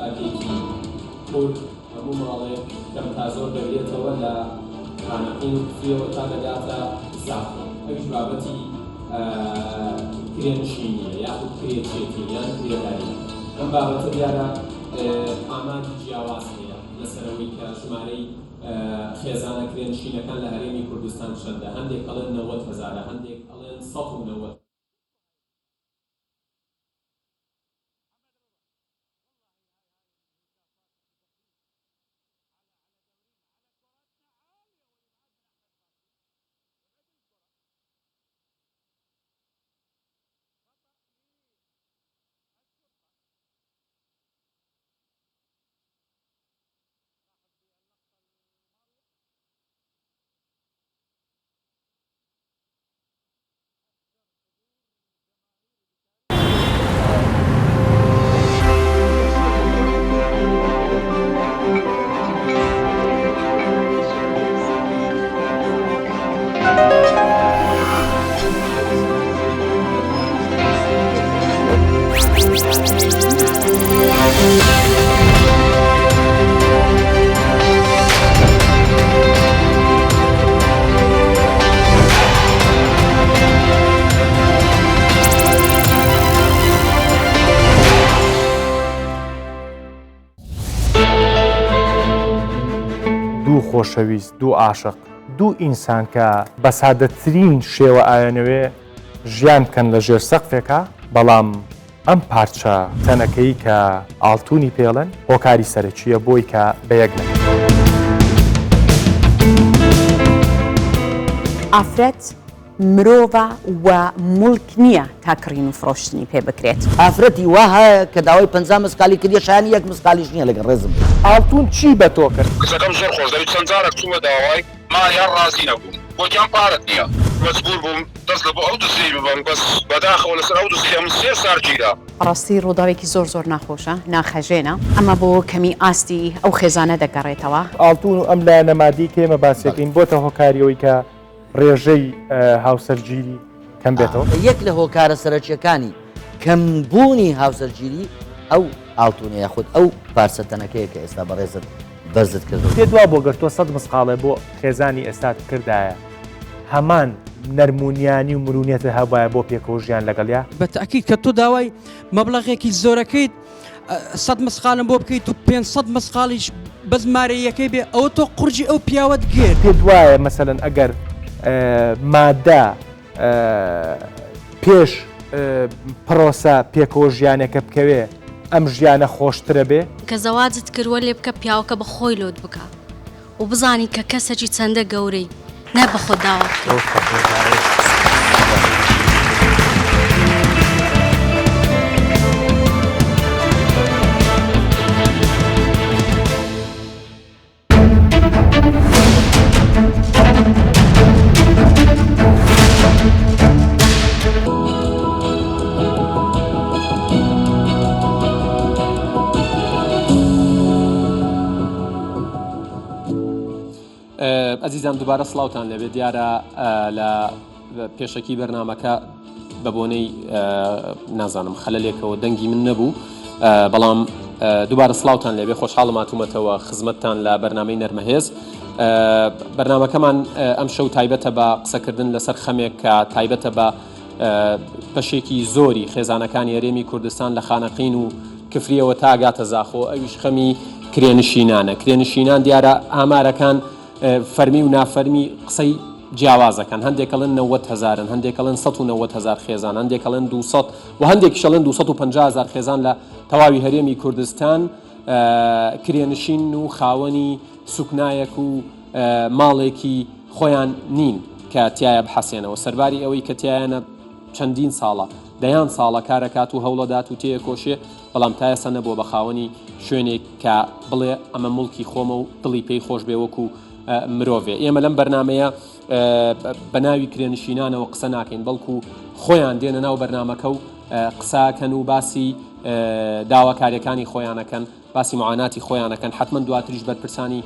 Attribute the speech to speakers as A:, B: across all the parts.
A: ئەگەیکی پۆل هەموو ماڵێک کەم تا زۆر دەبێتەوە لە خانەقین و کفرێەوە تا دەگاتە زاخ. ئەویش بابەتی کرێنشینیە یاخود کرێچێتی یان کرێداری. ئەم بابەتە دیارە ئامادی جیاواز هەیە لەسەرەوەی کە ژمارەی خێزانە کرێنشینەکان لە هەرێمی کوردستان چەندە. هەندێک ئەڵێن 90,000، هەندێک ئەڵێن 190.
B: دوو خۆشەویست، دوو عاشق، دوو ئینسان کە بە سادەترین شێوە ئاوێنەوێ ژیان بکەن لە ژێر سەقفێکە، بەڵام ئەم پارچە تەنەکەی کە ئاڵتوونی پێڵێن هۆکاری سەرەکیە بۆی کە بەیەک نەبن.
C: ئافرەت مرۆڤە و موڵک نییە تا کڕین و فرۆشتنی پێ بکرێت.
D: ئافرەتی وا هەیە کە داوای 50 مسکالی کردی شایانی یەک مسکالیش نییە لەگەڵ ڕێزم.
B: ئاڵتوون چی بە تۆ کرد؟
E: کچەکەم زۆر خۆش دەوێت چەند جارێک چوومە داوای ماڵیان ڕازی نەبووم بۆکیان پارەت نییە مەجبور بووم دەست لە بۆ ئەو دووسی ببەم بەس بەداخەوە لەسەر ئەو دووسی ئەم 3 سال گیرا.
C: ڕاستی ڕووداوێکی زۆر ناخۆشە ناخەژێنە ئەمە بۆ کەمی ئاستی ئەو خێزانە دەگەڕێتەوە.
B: ئاڵتوون و ئەم لایەنە مادی کێمە باسێکین بۆتە هۆکاریەوەی کە ڕێژەی هاوسەرگیری کەم بێتەوە.
D: یەک لە هۆکارە سەرەکیەکانی کەمبوونی هاوسەرگیری ئەو ئاڵتوونە یاخود ئەو پارسەتەنەکەیە کە ئێستا بەڕێزت بەرزت کردو.
B: پێ دوا بۆ گەشتۆ 100 مسقاڵێ بۆ خێزانی ئێستات کردایە هەمان نەرمونیانی و مرونێتە هەبایە بۆ پێکەوە ژیان لەگەڵیا.
F: بە تاکید کە تۆ داوای مەبلەغێکی زۆرەکەیت 100 مسقالم بۆ بکەیت و 500 مسقالیش بە ژمارەیەکەی بێ ئەوە تۆ قورجی ئەو پیاوەت گێر.
B: پێ دوایە مەسەلەن ئەگەر مادە پێش پرۆسە پێکەوە ژیانێکە بکەوێ ئەم ژیانە خۆشترە بێ.
G: کە زەواجت کردووە لێ بکە پیاوەکە بە خۆی لۆت بکە و بزانی کە کەسێکی چەندە گەورەی نە بە خۆ داوا بکە.
A: ئەزیزان دووبارە سڵاوتان لەبێت. دیارە لە پێشەکی بەرنامەکە بە بۆنەی نازانم خەلەلێکەوە دەنگی من نەبوو، بەڵام دووبارە سڵاوتان لەبێ خۆشحاڵم هاتوومەتەوە خزمەتتان لە بەرنامەی نەرمەهێز. بەرنامەکەمان ئەم شەو تایبەتە بە قسەکردن لەسەر خەمێک کە تایبەتە بە بەشێکی زۆری خێزانەکانی هەرێمی کوردستان لە خانەقین و کفریەوە تاگاتە زاخۆ، ئەویش خەمی کرێنشینانە. کرێنشینان دیارە ئامارەکان فەرمی و نافەرمی قسەی جیاوازەکەن. هەندێکەڵەن 90,000، هەندێکەڵەن 190,000 خێزان، هەندێکەڵەن 200 و هەندێکیشەڵەن 250,000 خێزان لە تەواوی هەرێمی کوردستان کرێنشین و خاوەنی سوکنایەک و ماڵێکی خۆیان نین کە تایە بحەسێنەوە. سەرباری ئەوەی کە تایانە چەندین ساڵە دەیان ساڵە کارەکات و هەوڵەدات و تێیە کۆشێ، بەڵام تا ئێستا نەبووە بە خاوەنی شوێنێک کە بڵێ ئەمە مڵکی خۆمە و دڵی پێی خۆش بێ وەکو مرۆڤێ. ئێمە لەم بەرنمەیە بە ناوی کرێنشینانەوە قسە ناکەین، بەڵکو خۆیان دێنە ناو بەرنمەکە و قساکەن و باسی داواکاریەکانی خۆیانەکەن، باسی معاناتی خۆیانەکەن. حتمما دواتریش بەرپرسانی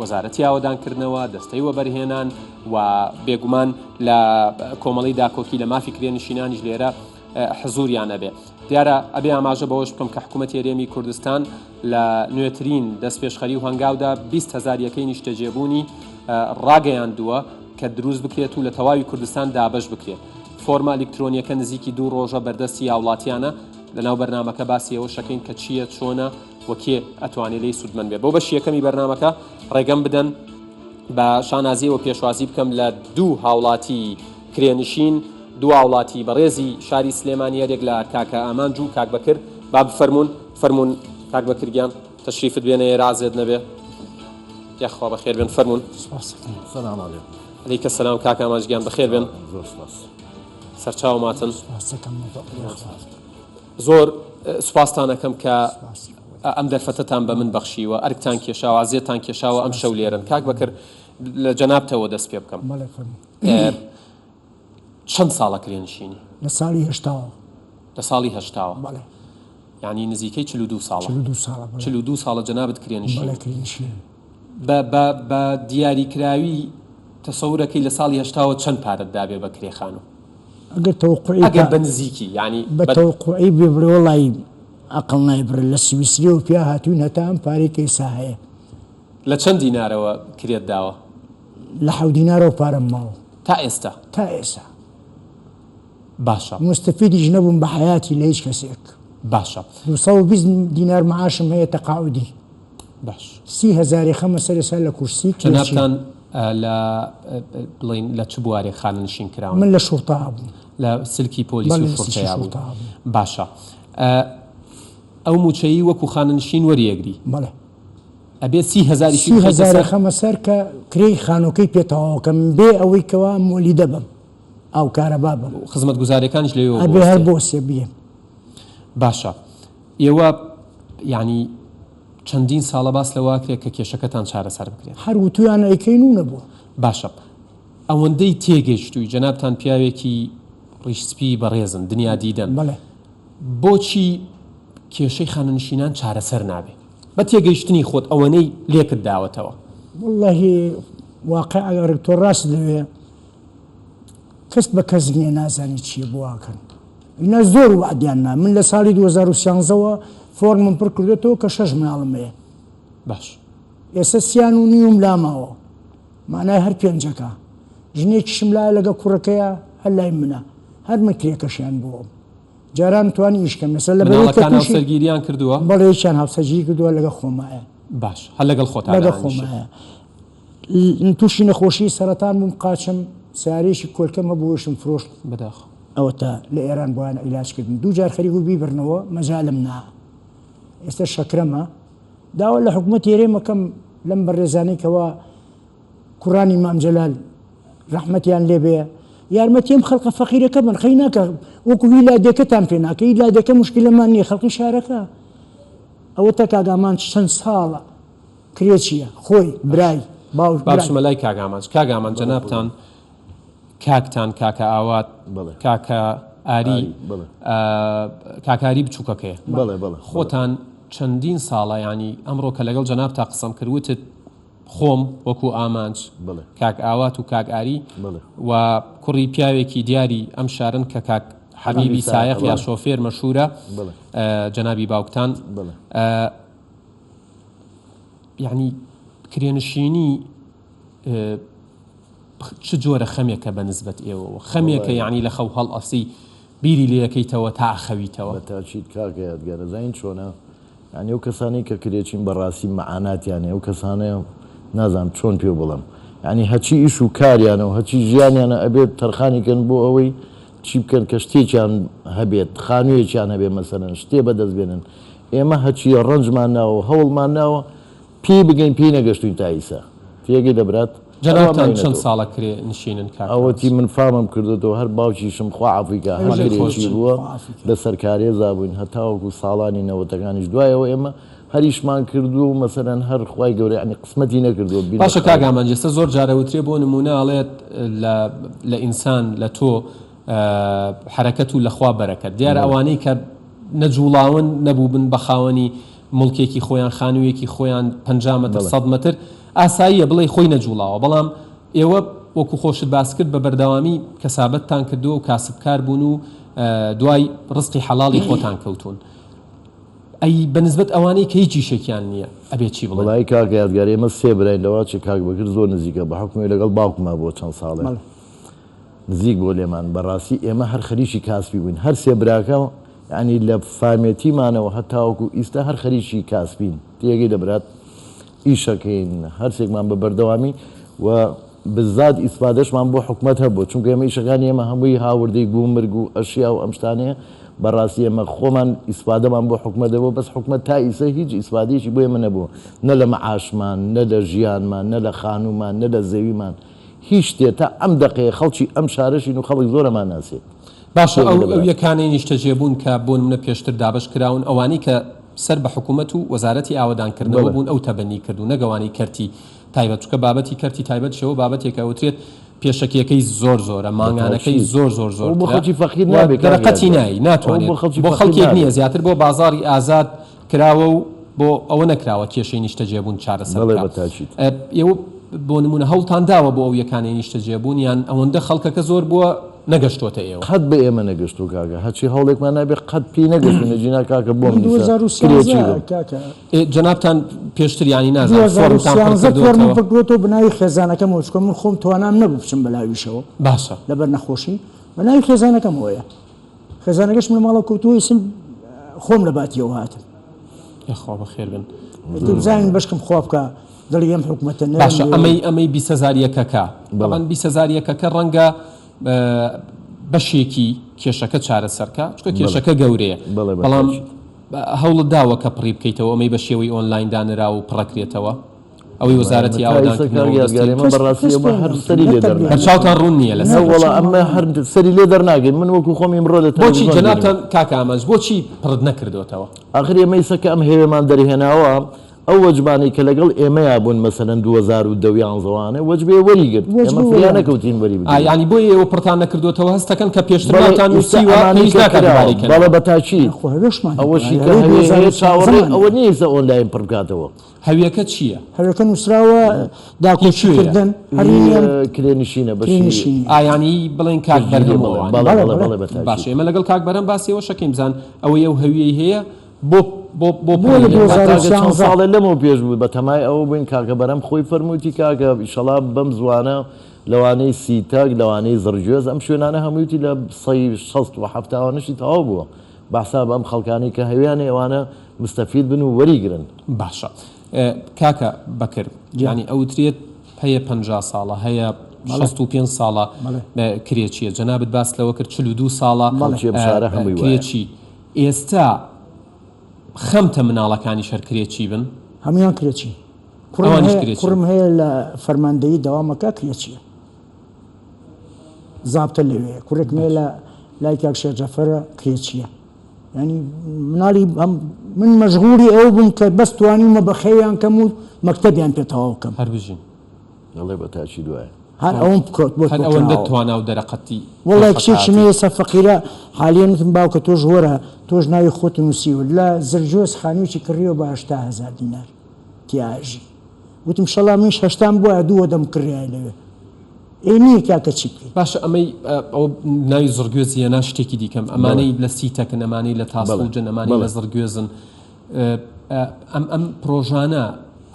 A: وەزارەتی ئاوەدانکردنەوە، دەستەی وەبەرهێنان و بێگومان لە کۆمەڵی داکۆکی لە مافی کرێنشینانیش لێرە حزوریانە بێ دیارە ئەبێ ئاماژە بەوەش بکەم کە حکوومەتی هەرێمی کوردستان لە نوێترین دەست پێشخەری و هەنگاودا 20,000 یەکەی نیشتەجێبوونی ڕاگەیاندووە کە دروست بکرێت و لە تەواوی کوردستان دابش بکرێت فۆرمە ئەلکترۆنیەکە نزیکی 2 ڕۆژە بەردەستی هاوڵاتیانە لەناو بەرنامەکە باسی ئەوە شەکەین کە چییە چۆنە وەکێ ئەتوانێت لی سوودمەند بێت بۆ بەشی یەکەمی بەرنامەکە ڕێگەم بدەن بە شانازیەوە پێشوازی بکەم لە 2 هاوڵاتی کرێنشین 2 هاوڵاتی بەڕێزی شاری سلێمانیەرێک لە کاکە ئامانج و کاک بەکر با فەرمونون کاک بەکرگیان تەشریفت بێنە رازێت نەبێ یاخوا بەخێر بێن فەرمونون عەلەیکە سەلام کاک ئامانجگیان بەخێر بێن سەرچاو ماتن زۆر سوپاستان دەکەم کە ئەم دەرفەتەتان بە من بەخشیوە ئەرکتان کێشاوە ئازیێتان کێشاوە ئەم شەو لێرن کاک بەکر لە جەنابتەوە دەست پێ بکەم چەند ساڵە کرێنشینی
H: لە ساڵی هەشتاوە
A: لە ساڵی هەشتاوە یعنی نزیکەی 42 ساڵە 42 ساڵە جەنابەت کرێنشین بە دیاریکراوی تەسەورەکەی لە ساڵی هەشتاوە چەند پارەت دابێ بە کرێخان و ئەگەر بە نزیکی ینی
H: بە تەوقعی بێبرێ وەڵی ئەقڵ نایبرە لە سویسری و پیا هاتوون هەتا ئەم پارێکی ئێستا هەیە
A: لە چەند دینارەوە کرێت داوە
H: لە 7 دینارەوە پارەم ماوە
A: تا ئێستا باشە
H: مستەفیدیش نەبووم بە حیاتی لە هیچ کەسێک
A: باشە
H: 220 دینار معاشم هەیە تەقاعودی
A: باش
H: 30,000 خەمە سەرێسا لە کورسی
A: جەنابتان بڵین لە چ بوارێ خانەنشین کراون
H: من لە شوڕتا بووم
A: لە سلکی پۆلیس و شوڕتەیا بوو باشە ئەو موچەیی وەکو خانەنشین وەریەگری ئەبێ 30,000
H: خەمە سەر کە کرێی خانۆکەی پێێتەوە کەم بێ ئەوەی کەوا مۆلی دەبم ئەو کارەبا بم
A: خزمەت گوزارەکانش لێ
H: ئەبێ هەر بۆ سێ بێ
A: باشە ئێوە ینی چەندین ساڵە باس لەواکرێت کە کێشەکەتان چارەسەر بکرێت
H: هەر وتویان ئەیکەین و نەبووە
A: باشە ئەوەندەی تێگەیشتووی جەنابتان پیاوێکی ڕیشسپی بەڕێزن دنیا دیدەن بۆچی کێشەی خانەنشینان چارەسەر نابێت بە تێگەیشتنی خۆت ئەوەنەی لێکت داوەتەوە
H: واللهی واقع ئەگەر تۆ ڕاست دەوێ کەس بە کەس نییە نازانی چیە بواکەن ئینا زۆر وعدیاننا من لە ساڵی 2013ەوە فۆرمم پڕ کردێتەوە کە 6 ماڵم هەیە
A: باش
H: ئێستا 3.5 لاماوە مانای هەر پێنجەکە ژنێکیشم لایە لەگە کوڕەکەیە هەر لای منە هەر من کرێکەشیان بووم جاران توانی ئیشکەم لەسەر لە
A: سەرگیریان کردووە
H: بەڵێکیان هاوسەرگیری کردووە لەگە خۆمایە
A: باش هەر لەگەڵ خۆت
H: لەگە خۆمایە تووشی نەخۆشی سەرەتان بووم قاچم سیارێکی کۆلکەمە بۆشم فرۆشت
A: بەداخ
H: ئەوە تا لە ئێران بۆیان عیلاجکردن 2 جار خەریک و بیبرنەوە مەجالم نا ئێستا شەکرەمە داوە لە حکوومەت هێرێمەکەم لەم بەڕێزانەی کەەوە کوڕانی مام جەلال ڕەحمەتیان لێبێ یارمەتیم خەڵقە فەقیرەکە بن خەی ناکە وەکو هیلادەکەتان پێ ناکە هیلادەکە مشکلەمان نییە خەڵقی شارەکە ئەوە تا کاگامان چەند ساڵە کرێچیە خۆی برای
A: باشمە لای کاگامان جەنابتان کاکتان کاکە ئاوات کاکە ئاری کاکاری بچووکەکەیە خۆتان چەندین ساڵە ینی ئەمڕۆ کە لەگەڵ جەناب تا قسەم کردوتت خۆم وەکو ئامانج کاک ئاوات و کاک ئاری و کوڕی پیاوێکی دیاری ئەم شارن کە کاک حەبیبی سایق یا شۆفێر مەشهورە جەنابی باوکتان یعنی کرێنشینی چ جۆرە خەمێکە بە نسبەت ئێوەوە خەمێکە یعنی لە خەو هەڵ ئەسی بیری لێەکەیتەوە تا ئەخەویتەوە
I: تاچیت کاکە یادگارەزین چۆنە ینی ئەو کەسانی کە کرێچین بەڕاستی مەعاناتیانێ ئەو کەسانەیە نازانم چۆن پێ بڵم ینی هەچی ئیش و کاریانەوە هەچی ژیانیانە ئەبێت تەرخانیکەن بۆ ئەوەی چی بکەن کە شتێکیان هەبێت خانوویەکیان هەبێت مەسەرەن شتێ بەدەستبێنن ئێمە هەچی ڕەنجمان ناوە هەوڵمان ناوە پێی بگەین پێی نەگەشتوین تا ئیسا تێگەی دەبرات
A: جەنابتان چەند ساڵە کرێ نشینن
I: ئەوەتی من فامم کردێتەوە هەر باوکیشم خوا عەفویکە هەرێکی بووە بە سەرکارێ زابووین هەتاوەکو ساڵانی نەوەتەکانیش دوایەوە ئێمە هەریشمان کردو و مەسەرەن هەر خوای گەورە ینی قسمەتی نەکردووە
A: باشە کاگامان جێستا زۆر جارە وترێ بۆ نمونە ئەڵێت لە ئینسان لە تۆ حرەکەت و لەخوا بەرەکەت دیارە ئەوانەی کە نەجوڵاون نەبوو بن بە خاوەنی مڵکێکی خۆیان خانوویەکی خۆیان 50 مەتر 100 مەتر ئاساییە بڵێ خۆی نەجوڵاوە بەڵام ئێوە وەکو خۆشت باس کرد بە بەردەوامی کەسابەتتان کردووە و کاسبکار بوون و دوای ڕزقی حەڵاڵی خۆتان کەوتون ئەی بەنسبەت ئەوانەی کە هیچی شێکیان نییە ئەبێ چی بڵێ؟
I: وڵای کاکە یادگاری ئێمە سێ برای لەوا چ کاک بەکرد زۆر نزیکە بە حکومی لەگەڵ باوکما بۆ چەند ساڵێ نزیک بۆ لێمان بەڕاستی ئێمە هەر خەریکی کاسبی بووین هەر سێ براکە ینی لە فامێتیمانەوە هەتاوەکو ئیستا هەر خەریکی کاسبین تێگەی دەبرات ئیشەکەین هەرسێکمان بە بەردەوامی و بزاد ئیسپادەشمان بۆ حکومەت هەبوو چونکە ئێمە ئیشەکانی ئێمە هەمووی هاوردەی گومرگ و ئەشیا و ئەم شتانەیە بەڕاستی ئێمە خۆمان ئیسپادەمان بۆ حکومەت دەبوو بەس حکومەت تا ئیسە هیچ ئیسپادێکی بۆ ئێمە نەبوو نە لە مەعاشمان نە لە ژیانمان نە لە خانومان نە لە زەویمان هیچ شتێ تا ئەم دقەیە خەڵکی ئەم شارەشین و خەڵک زۆرەمان ناسێت
A: باشە ئەو یەکانەی نیشتەجێبوون کە بۆ منە پێشتر دابش کراون ئەوانی کە سەر بە حکوومەت و وەزارەتی ئاوادانکردنەوە بوون ئەو تەبەنی کردو نەگەوانی کەرتی تایبەت چکە بابەتی کەرتی تایبەت شەوە بابەتێکە وترێت پێشەکیەکەی زۆر زۆرە ماگانەکەی زۆر
I: بۆ خەڵکی فەقیر نابێت
A: دەرەقەتی نایی ناتوانێت بۆ خەڵکێک نییە زیاتر بۆ بازاڕی ئازاد کراوە و بۆ ئەوە نەکراوە کێشەی نیشتەجێبوون چارەسەر ئێوە بۆ نمونە هەوڵتان داوە بۆ ئەو یەکانی نیشتەجێبوون یان ئەوەندە خەڵکەکە زۆر بووە نەگەشتۆتە ئێوە
I: قەت بە ئێمە نەگەشتو کاکە هەچی هەوڵێکمان نابێت قەت پێی نەگەشتونە جینا کاکە بۆم
A: جەنابتان پێشتر ینی
H: نازانکردوەوە بناوی خێزانەکەم وچکە من خۆم توانام نەبوو بچم بەلاویشەوە
A: باشە
H: لەبەر نەخۆشی بەناوی خێزانەکەم وەیە خێزانەکەش من ماڵە کەوتووە سم خۆم لە باتیەوە هاتم
A: خوا بەخێر بن
H: بزانین بەشکم خوا بکە دڵی ئەم حکومەتە
A: باشە ئەمەی 20,000 یەکەکە بەڵام 20,000 یەکەکە ڕەنگە بەشێکی کێشەکە چارەسەرکە چکە کێشەکە گەورەیە بەڵام هەوڵت داوە کە پڕی بکەیتەوە ئەمەی بە شێوەی ئۆنلاین دانرا و پڕەکرێتەوە ئەوەی وەزارەتی ئاوادانکردنەوە ڕوون نییە لە
I: ئەمە هەر سەری لێ دەرناگەین من وەکو خۆم ئیمڕۆ لە
A: بۆچی جەنابتان کاکە ئاماژ بۆچی پڕت نەکردوێتەوە
I: ئاخر ئێمە ئیسەکە ئەم هێوێمان دەرهێناوە ئەو وەجبانی کە لەگەڵ ئێمەیا بوون مەسەرەن 2011 وەجبێ وەریگرت ئێمە فریان نەکەوتین وەری
A: ینی بۆ ئێوە پڕتان نەکردوێتەوە هەستەکەن کە پێشترتان وسیوە
I: بەڵە بەتاچی ئەوەشی کە چاوەڕێ ئەوە نییە ئۆنلاین پڕ بکاتەوە
A: هەویەکە چییە؟
H: هەویەکە نووسراوە داکۆچیکردن هەرینیان
I: کرێنشینە
H: بەشینشین
A: ئایانی بڵێن کاک بەرهەمەوە باش ئێمە لەگەڵ کاک بەرەم باسیەوە شەکەین بزان ئەوەی ئەو هەویەی هەیە
I: ساڵە لەمەوە پێش بوو بە تەمای ئەوە بووین کاکە بەرەم خۆی فەرمووتی کاکە ئیشەڵا بەم زوانە لەوانەی سیتاک لەوانەی زڕگوێز ئەم شوێنانە هەمووتی لە 1970 تەواو بووە بەحسا بەم خەڵکانی کە هەویانە ئەوانە مستەفید بن و وەریگرن
A: باشە کاکە بەکرد ینی ئەوترێت هەیە 50 ساڵە هەیە 65 ساڵە کرێچیە جەنابەت باس لەوە کرد 42 ساڵە کرێچی ئێستا خەمتە مناڵەکانی شەرکرێکی بن
H: هەمویان کرێکی کوڕم هەیە لە فەرماندەیی دەوامەکە کرێچیە زابتە لەوێ کوڕێکم هەیە لە لای کاک شێرجەفەرە کرێچیە ینی مناڵی من مەشغوڵی ئەو بووم کە بەس توانیمە بە خەویان کەم و مەکتەبیان پێتەواو بکەم
A: هەر بژین
I: دەڵێ بە تاچی دوایە
H: هەر ئەوم بکەوت بۆ
A: ئەوەندە توانە و دەرەقەتی
H: وەڵای کچێکم هەیە ئێستا فەقیرە حالیانتم باوکە تۆش وەرە تۆش ناوی خۆت نووسیوە لە زرجۆز خانوویکی کڕیەوە بە 80,000 دینار تیاژی وتم شەڵا منش 80 بووە دووە دەم کڕیای لەوێ ئێنی کاکە چی بکەیت
A: باشە ئەمەی ئەو ناوی زڕگوێزی هێنا شتێکی دیکەم ئەمانەی لە سیتەکەن ئەمانەی لە تاسڵجن ئەمانەی لە زڕگوێزن ئەم پرۆژانە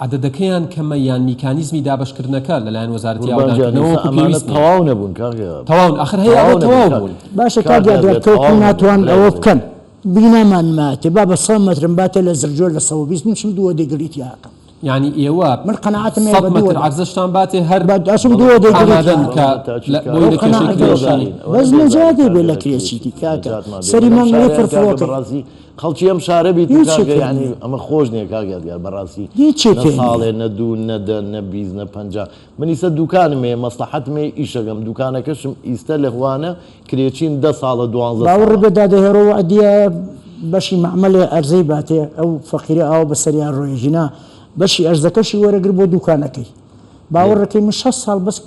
A: عدەدەکەیان کەمە یان میکانیزمی دابشکردنەکە لەلایەن وەزارەتی ئاوادانکردنەوە
I: تەواو نەبوون
A: تەواو ئاخر هەیە تەواو بوون
H: باشە کاگەکەوت ناتوان ئەوە بکەن بینامان ماتێ با بە 100 مەترم باتە لە زرجۆر لە 120 منشم دووە دەیگریت یاکەم
A: ینی ئێوە
H: من قەناعەتم
A: عەرزەشتان باتێ هەر
H: باشم دووە
A: ئامادەن کە
H: بەس نەجاتێ بێ لە کرێچیتی کاکە سەری مانگەی فەرفڕۆکە
I: خەڵکی ئەم شارە بیت ینی ئەمە خۆش نییە کاگەدیار بەڕاستی ساڵێ نەدوو نەدە نەبیز نە 50 من ئیسە دوکانم ێ مەسلحەتمێ ئیشەکەم دوکانەکەشم ئیستە لەخوانە کرێچین 10 ساڵە 12
H: باوەڕ بێدا دەهێڕەوە ئەدیە بەشی معمەلێ ئەرزەی باتێ ئەو فەقیرە ئاوە بەسەریان ڕۆیژینا بەشی ئەرزەکەشی وەرەگر بۆ دوکانەکەی باوەڕەکەی من 6 ساڵ بەس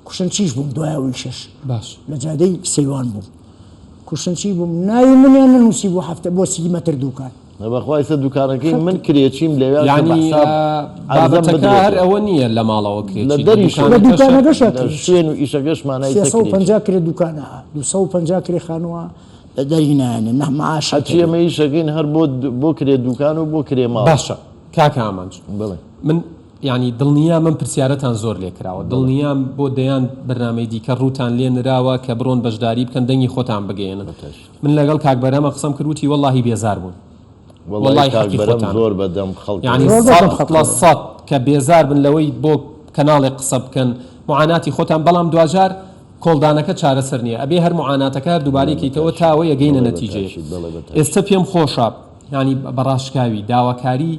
H: کوشنچیش بووم دوایەوەی 6
A: باش
H: لە جادەی سەیوان بووم کوشنچی بووم ناوی منیان ننووسی بۆ هەفتە بۆ 30 مەتر دوکان
I: بەخوایسە دوکانەکەی من کرێچیم لەوێ
A: ینی بابەتەکە هەر ئەوە نییە لە ماڵەوە
H: لە دوکانەکەش
I: شوێن و ئیشەکەشمانای
H: 350 کرێ دوکانە 250 کرێ خانووە لە دەرینایانێ نەماعاش
I: هەچی ئەمە ئیشەکەین هەر بۆ کرێ دوکان و بۆ کرێ ماڵ.
A: باشە کاکە ئامانج
I: بڵێ
A: من ینی دڵنیا من پرسیارەتان زۆر لێکراوە دڵنیام بۆ دەیان بەرنامەی دیکە ڕووتان لێ نراوە کە بڕۆن بەشداری بکەن دەنگی خۆتان بگەێنن من لەگەڵ کاک بەرەمە قسەم کردوتی وەڵاهی بێزار بوون
I: وڵی بەرەم زۆر بەدەم خەڵک
A: ینی سەد کە بێزار بن لەوەی بۆ کەناڵێک قسە بکەن معاناتی خۆتان بەڵام دوجار کۆڵدانەکە چارەسەر نییە ئەبێ هەر معاناتەکە هەر دووبارێکیتەوە تاوە یەگەینە نەتیجەیە ئێستا پێم خۆشە ینی بەڕاشکاوی داواکاری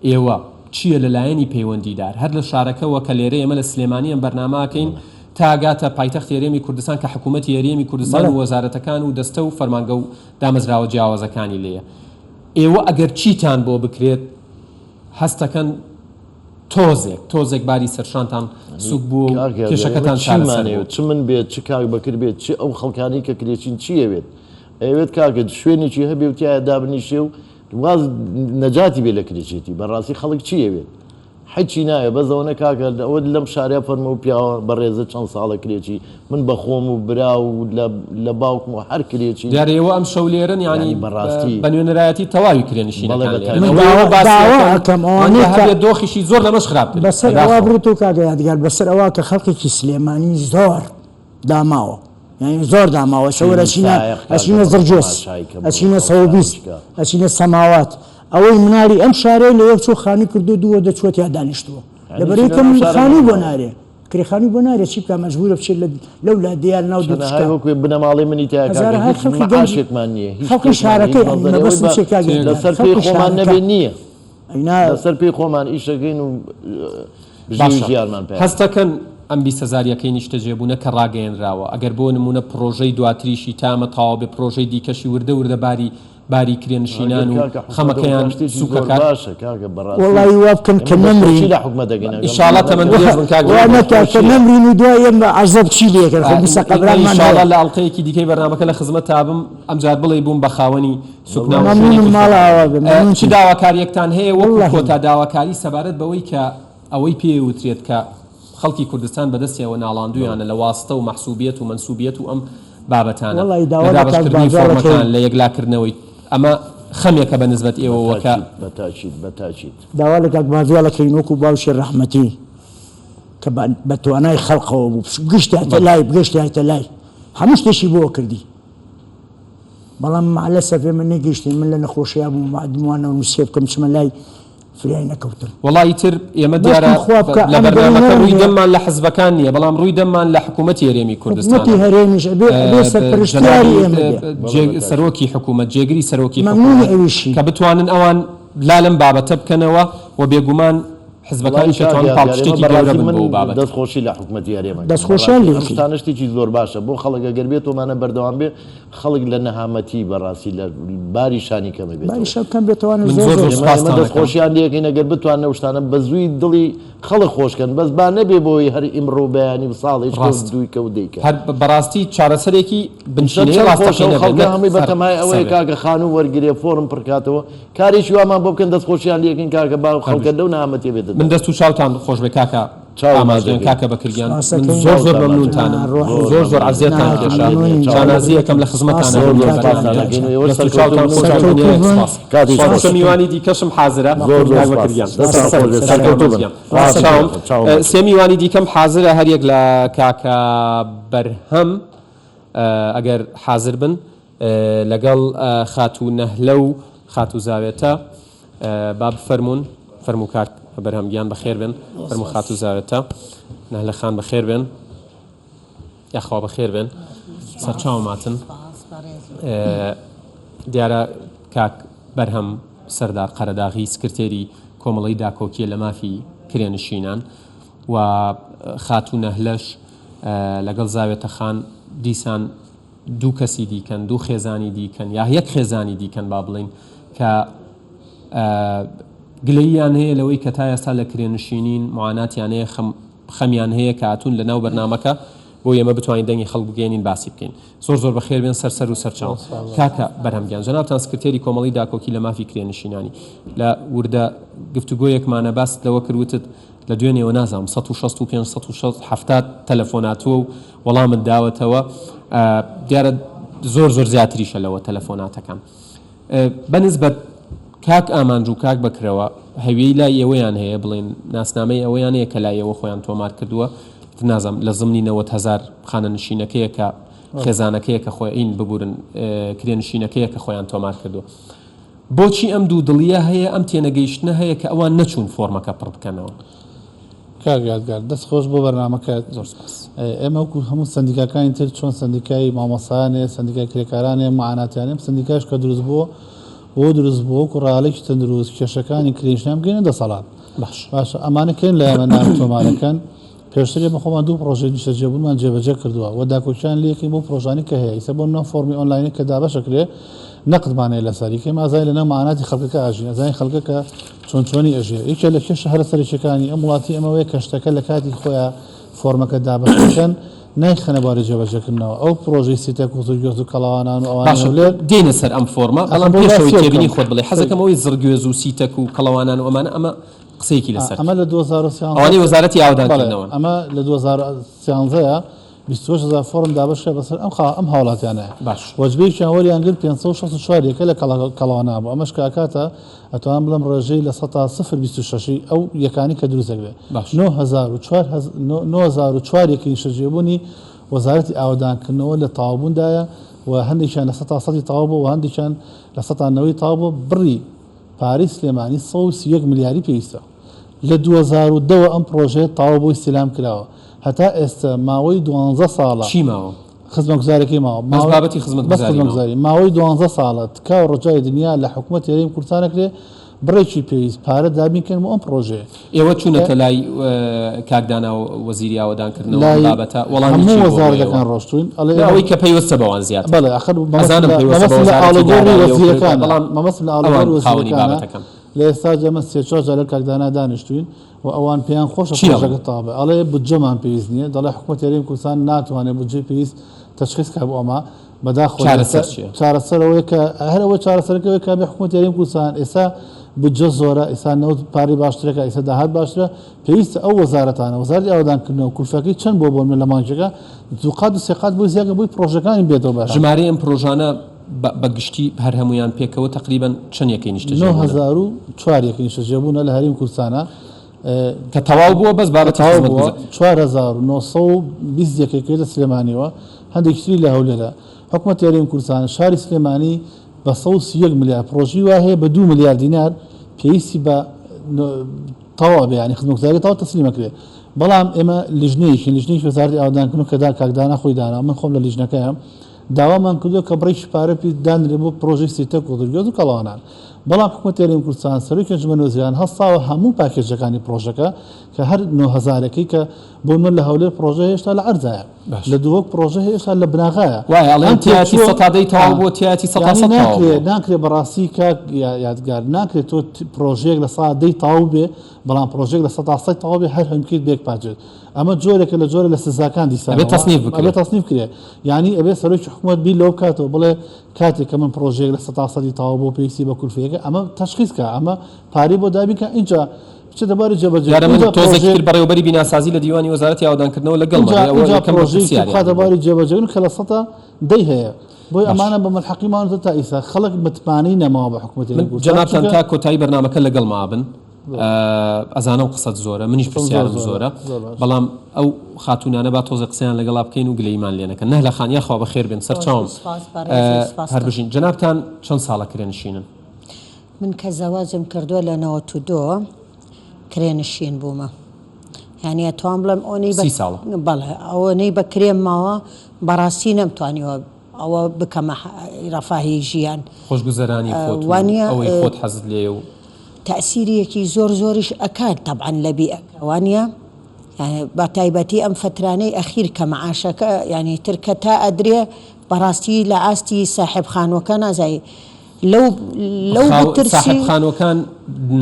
A: ئێوە چییە لەلایەنی پەیوەندیدار هەر لە شارەکەەوە کە لێرە ئێمە لە سلێمانی ئەم بەرناماکەین تاگاتە پایتەخت یاریێمی کوردستان کە حکوومەتی یاریێمی کوردستان و وەزارەتەکان و دەستە و فەرمانگە و دامەزراوە جیاوازەکانی لێیە ئێوە ئەگەر چیتان بۆ بکرێت هەستەکەن تۆزێک باری سەرشانتان سوک بوو کێشەکەتان
I: چمانێت چ من بێت چ کاک بەکرد بێت چ ئەو خەڵکانی کە کرێچین چیەوێت ئەوێت کاکت شوێنێکی هەبێ و تایە دابنیشێ و واز نەجاتی بێ لە کرێچێتی بەڕاستی خەڵک چیەوێت حەچی نایە بەزەوەنە کاکە ئەوە لەم شاریا فەرمە و پیاوە بەڕێزە چەند ساڵە کرێکی من بەخۆم و برا و لە باوکم و هەر کرێکی
A: دیارەوە ئەم شەو لێرن ینی
I: بەڕاستی
A: بە نوێنەرایەتی تەواوی
H: کرێنشینەکان
A: دۆخیشی زۆر لەمەش خراپ
H: بەسەر ئەوە بڕوت و کاگە یادگار بەسەر ئەوە کە خەڵکێکی سلێمانی زۆر داماوە یعنی زۆر داماوە شەوە ئەچینە زرجۆس ئەچینە سەوبیست ئەچینە سەماوات ئەوەی مناری ئەم شارەی لە یەک چۆ خانی کردو دووە دەچوە یا دانیشتووە لەبەرەوەی من خانی بۆ نارێ کرێخانی بۆ نارێ چی بکە مەجبورە بچێت لەو لا دیار ناو
I: بنەماڵی منی تاکاشێکمان نییە
H: خەڵکی شارەکەی بەس
I: لەسەر پێی خۆمان نەبێ نییە لەسەر پێی خۆمان ئیشەکەین و ژیانمان پێ
A: هەستەکەن ئەم 20,000 نیشتە جێبوونە کە ڕاگەیەنراوە ئەگەر بۆ نمونە پرۆژەی دواتریشی تامە تاوا بێ پرۆژەی دیکەشی وردە باری کرێنشینان و خەمەکەیان سوکەکە
H: وڵی وا بکەن کە نەمری
I: لە حکومە دەگەن
A: ئینشاءڵڵا تەمەندێزن
H: کە نەمرین و دوای ئێم عەزەب چی لێکرد
A: ئینشاءڵڵا لە ئەڵلقەیەکی دیکەی بەرنامەکە لە خزمەت تابم ئەمجار بڵێ بووم بە خاوەنی سوکناوە چی داواکاریەکتان هەیە وەکو کۆتا داواکاری سەبارەت بەوەی کە ئەوەی پێوترێت کە خەڵکی کوردستان بەدەستیەوە ناڵاندویانە لە واستە و مەحسوبیەت و منسوبیەت و ئەم بابەتانە لە یەکلاکردنەوەی ئەمە خەمێکە بە نسبەت ئێوەوەکە
I: بەتاچیت
H: داوا لە کاک بازیاڵەکەی وەکو باوشی ڕەحمەتی کە بە توانای خەڵقەوە بوو بگەشتایتە لای هەموو شتێکی بۆ کردی بەڵام لە سەفێ من نەگەیشتی من لە نەخۆشییا بوو معدموانە و نووسێ بکەم چمە لای فریای نەکەوتم
A: وڵی تر ئێمە دیارە لە بەرنامەکە ڕووی دەممان لە حزبەکان نییە بەڵام ڕووی دەممان لە حکوومەتی هەرێمی کوردستان
H: هەرێمیش سەرپەرشتیاری
A: سەرۆکی حکوومەت جێگری سەرۆکی کە بتوانن ئەوان لا لەم بابەتە بکەنەوە و بێگومان حزبەکانی شتوان پاڵشتێکی گەورە بن بۆ بابەت
I: دەستخۆشی لە حکومەتی هەرێمە
H: دەستخۆشیان
I: شتانشتێکی زۆر باشە بۆ خەڵک گەر بێتەوەمانە بەردەوام بێ خەڵک لە نەهامەتی بەڕاستی لە باری شانی کەمە دەستخۆشیان لەکەین ئەگەر بتوانە شتانە بە زووی دڵی خەڵک خۆشکەن بەس با نەبێ بۆی هەر ئیمڕۆ بەیانی ساڵی دوی کە و دیکە
A: هەر بەڕاستی چارەسەرێکی بنشینەی
I: هەمووی بەتەمای ئەوەیە کاکە خانوو وەرگێ فۆرم پڕکاتەوە کارێکی وامان بۆ بکەن دەستخۆشیان لەکەین کاکە با خەڵکە لەو نەهامەتی بێت
A: من دەست و چاوتان خۆش بێ کاکە ئاماژێن کاکە بەکرگیان زۆر زۆر مەمنونتانم زۆر عەزیەتان کێشا چانازیەکەم لە خزمەتانە میوانی دیکەشم حازرە سێ میوانی دیکەم حازرە هەریەک لە کاکە بەرهەم ئەگەر حازر بن لەگەڵ خاتوو نەهلە و خاتوو زاوێتە با بفەرمونون فەرموو کاک بەرهەمگیان بەخێر بن فەرموو خاتوو زاوێتە نەهلە خان بەخێر بن یاخوا بەخێر بن سەرچاو ماتن دیارە کاک بەرهەم سەردار قەرەداغی سکرتێری کۆمەڵی داکۆکیە لە مافی کرێنشینان و خاتوو نەهلەش لەگەڵ زاوێتە خان دیسان دوو کەسی دیکەن دوو خێزانی دیکەن یا یەک خێزانی دیکەن با بڵین کە گلەییان هەیە لەوەی کە تا ئێستا لە کرێنشینین معاناتیان هەیە خەمیان هەیە کە هاتوون لە ناو بەرنامەکە بۆ ئێمە بتوانین دەنگی خەڵک بگەێنین باسی بکەین زۆر بەخێر بێن سەر و سەرچاو کاکە بەرهەمگیان جەنابتان سکرتێری کۆمەڵی داکۆکی لە مافی کرێنشینانی لە وردە گفتوگۆیەکمانە باست لەوە کردوتت لە دوێنێەوە نازانم 165 تەلەفۆناتوە و وەڵامت داوەتەوە دیارە زۆر زیاتریشە لەوە تەلەفۆناتەکان بەنسبەت کاک ئامانج و کاک بکرەوە هەویەی لای ئێوەیان هەیە بڵێن ناسنامەی ئەوەیان هەیە کە لای ئێوە خۆیان تۆمار کردووە نازم لە زمانی 90,000 خانەنشینەکەیە کە خێزانەکەیە کە خۆین ببورن کرێنشینەکەیە کە خۆیان تۆمار کردو بۆچی ئەم دوو دڵیە هەیە ئەم تێنەگەیشتنە هەیە کە ئەوان نەچوون فۆرمەکە پڕ بکەنەوە
J: کاگادگار دەست خۆش بۆ بەرنامەکەت
A: زۆر سپاس
J: ئێمە وەکو هەموو سندیکاکانی تر چۆن سندیکای مامۆسایانێ سندیکای کرێکارانێ معاناتیانێ سندیکاش کە دروست بووە بۆ دروست بووە وەکو ڕاڵێکی تەندروست کێشەکانی کرێنشنیان بگەینە دەسەڵات باشە ئەمانەکەن لە ئێمە نام تۆمارەکەن پێشتر بە خۆمان دوو پرۆژەی نیشتەجێبوونمان جێبەجێ کردووە و داکۆکیان لەکەی بۆ پرۆژانی کە هەیە ئیسە بۆ ناو فۆرمی ئۆنلاینی کە دابەشەکرێ نەقدمانەیە لەسەری کەم ئازای لەناو معاناتی خەڵکەکە ئاژین ئەزای خەڵکەکە چۆنی ئەژێ یەکێ لە کێشە هەرە سەرچەکانی ئەم وڵاتی ئەمەوەیە کەشتەکە لە کاتی خۆیان فۆرمەکە دابەشەکەن نایخەنە بارە جێبەجێکردنەوە ئەو پرۆژەی سیتە کوزوگوێز و کەڵاوانان و ئەوانە
A: دێنە سەر ئەم فۆرمە بەڵام پێشەوەی تێبینی خۆت بڵێ حەزەکەمەوەی زڕگوێز و سیتەک و کەڵاوانان و ئەمە قسەیەکی لەسەر
J: ئەمە لە 2013
A: ئەوانی وەزارەتی ئاودانکردنەوە
J: ئەمە لە 2013 22,000 فۆرم دابەشە بەسەر ئەم هاوڵاتیانە
A: باش
J: وەجبەیەکیان وەریان گرت 564 لە کەڵاوانە بوو ئەمەش کاکاتە ئەتوان بڵم ڕێژەی لە 0.026 ئەو یەکانی کە دروستەکرێت 9,004 شەجێبوونی وەزارەتی ئاودانکردنەوە لە تاوابووندایە و هەندێکیان لە 100 تاوا بوو و هەندێکیان لە 100 تاوا بوو بڕی پارەی سلێمانی 131 ملیاری پێویستە لە 2010 ئەم پرۆژەیە تاوا بۆی سیلام کراوە هەتا ئێستا ماوەی 12 ساڵە
A: چی ماوە
J: خزمەتگوزارەکەی ماوە
A: بابەتی خزمەتگوزاری
J: ماوەی 12 ساڵە تکا و ڕجای دنیا لە حکوومەت هێرەی کوردستانەکرێ بڕێکی پێویست پارە دابینکەن و ئەم پرۆژێ
A: ئێوە چوونەتە لای کاکدانا و وەزیری ئاودانکردنەوە بابەتە
J: وەڵامی وەزارەکان ڕۆشتوین
A: ئەوەی کە پەیوەستە بەوان زیات
J: بەڵێ ئەخر
A: ئەزانم
J: وەزیرەکان بەڵام مەمەسل ئاڵۆگۆڕی وەزیرەکانە لە ئێستا جەمە 3-4 جارە کاکدانا دانیشتوین و ئەوان پێیان خۆشە پرۆژەکە تابێ ئەڵێ بودجەمان پێویست نییە دەڵێ حکوومەت هێرەی کوردستان ناتوانێت بودجێ پێویست تەشخیص کە بۆ ئەمە بەداخۆ چارەسەرەوەی کە هەرەوە چارەسەرەکەوەی کابێ حکوومەت هێرەی کوردستان ئێستا بودجە زۆرە ئێستا نەوت پارەی باشترەکە ئێستا داهات باشترە پێویستە ئەو وەزارەتانە وەزارەتی ئاودانکردنەوە کولفەکەی چەند بۆ بۆن لە مانگەکە دووقات و سێقات بۆی زیاتر بۆی پرۆژەکانی بێتەوە بەر
A: ژمارەی ئەم پرۆژانە بەگشتی هەر هەمویان پێکەوە تقریبا چەندێکی نیشتەجێبوون
J: 9,004 نیشتەجێبوونە لە هەرێمی کوردستانە
A: کە تەواو بووە بەس بابەتی
J: 4,920 لە سلێمانیەوە هەندێکتری لە هەولێرە حکوومەت هێرەمی کوردستان شاری سلێمانی بە 131 ملیار پرۆژی وا هەیە بە 2 ملیار دینار پێویستی بە تەواو ینی خزمەتگوزاری تەواو تەسلیمەکرێت بەڵام ئێمە لیژنەیەکی وەزارەتی ئاودانکردن کەدا کاکدانا خۆی دانا من خۆم لە لیژنەکەیە داوامان کردووە کە بڕێکی پارە دانرێ بۆ پرۆژەی سیتە کوزوگوێز و کەڵاوانان بەڵام حکوومەت هێرەمی کوردستان سەرۆکی ئەنجومەن وەزیران هەستاوە هەموو پاکێجەکانی پرۆژەکە کە هەر 9,000ەکەی کە بۆ من لە هەولێر پرۆژە هێشتا لە عەرزایە لە دووەک پرۆژە هێشتا لە بناغایە ناکرێت بەڕاستی کاک یادگار ناکرێت تۆ پرۆژەیەک لە 100 تاو بێ بەڵام پرۆژێک لە 100 تاو بێ هەر هەمکیت بێک پاجێت ئەمە جۆرێکە لە جۆرە لە سزاکان دیسان تەسنیف کرێ یعنی ئەبێ سەرۆکی حکوومەت بی لەو کاتەوە بڵێ کاتێک کە من پرۆژێک لە 100 تاو بۆ پێویستی بە کولفەیەەکە ئەمە تەشخیصکە ئەمە پارەی بۆ دابینکە اینجا دەباری
A: جێبەجێ بەڕێوەبەری بیناسازی لە دیوانی وەزارەتی ئاودانکردنەوە لەگەڵ
J: دەباری جێبەجێن کە لە 100 هەیە بۆی ئەمانە بە ملحەقیمانە تا ئیسا خەڵک متمانەی نەماوە بە حکوومەت
A: جەنابتان تا کۆتایی بەرنامەکە لەگەڵ مابن ئەزانم قسەت زۆرە منیش پرسیارم زۆرە بەڵام ئەو خاتونانە با تۆزە قسەیان لەگەڵا بکەین و گلەیمان لێنەکە نە لە خانیا خوا بەخێر بێن سەرچاوم هەر بژین جەنابتان چەند ساڵە کرێنشینن
K: من کە زەواجم کردووە لە 92 کرێنشین بوومە یعنی ئەتوان بڵێم بەڵێ ئەوەنەی بە کرێم ماوە بەڕاستی نەمتوانیوە ئەوە بکەمە ڕەفاهی ژیان
A: خۆشگوزەرانی ئەوەی خۆت حەزت لێ و
K: تەسیریەکی زۆریش ئەکات طبعا لە بیئەوانە بە تایبەتی ئەم فترانەی ئەخیر کە مەعاشەکە ینی ترکە تا ئەدرێ بەڕاستی لە ئاستی ساحب خانوەکە نازایی لەو
A: ساحب خانوەکان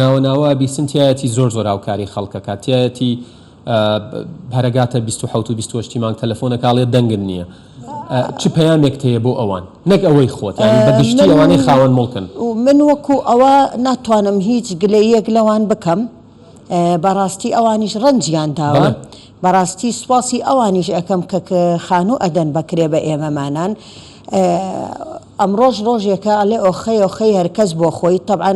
A: ناوەناوە بیسنتایەتی زۆر هاوکاری خەڵکەکە تایەتی هەرەگاتە 27 و 28 مانگ تەلەفۆنەکاڵێ دەنگن نییە چ پەیامێک هەیە بۆ ئەوان نەک ئەوەی خۆت بەگشتی ئەوانەی خاوەن مڵکن
K: من وەکو ئەوە ناتوانم هیچ گلەیەک لەوان بکەم بەڕاستی ئەوانیش ڕەنجیان داوە بەڕاستی سوپاسی ئەوانیش ئەەکەم کە خانوو ئەدەن بەکرێ بە ئێمەمانان ئەمڕۆژ ڕۆژێکە ئەڵێ ئۆخەی هەرکەس بۆ خۆی طبعاً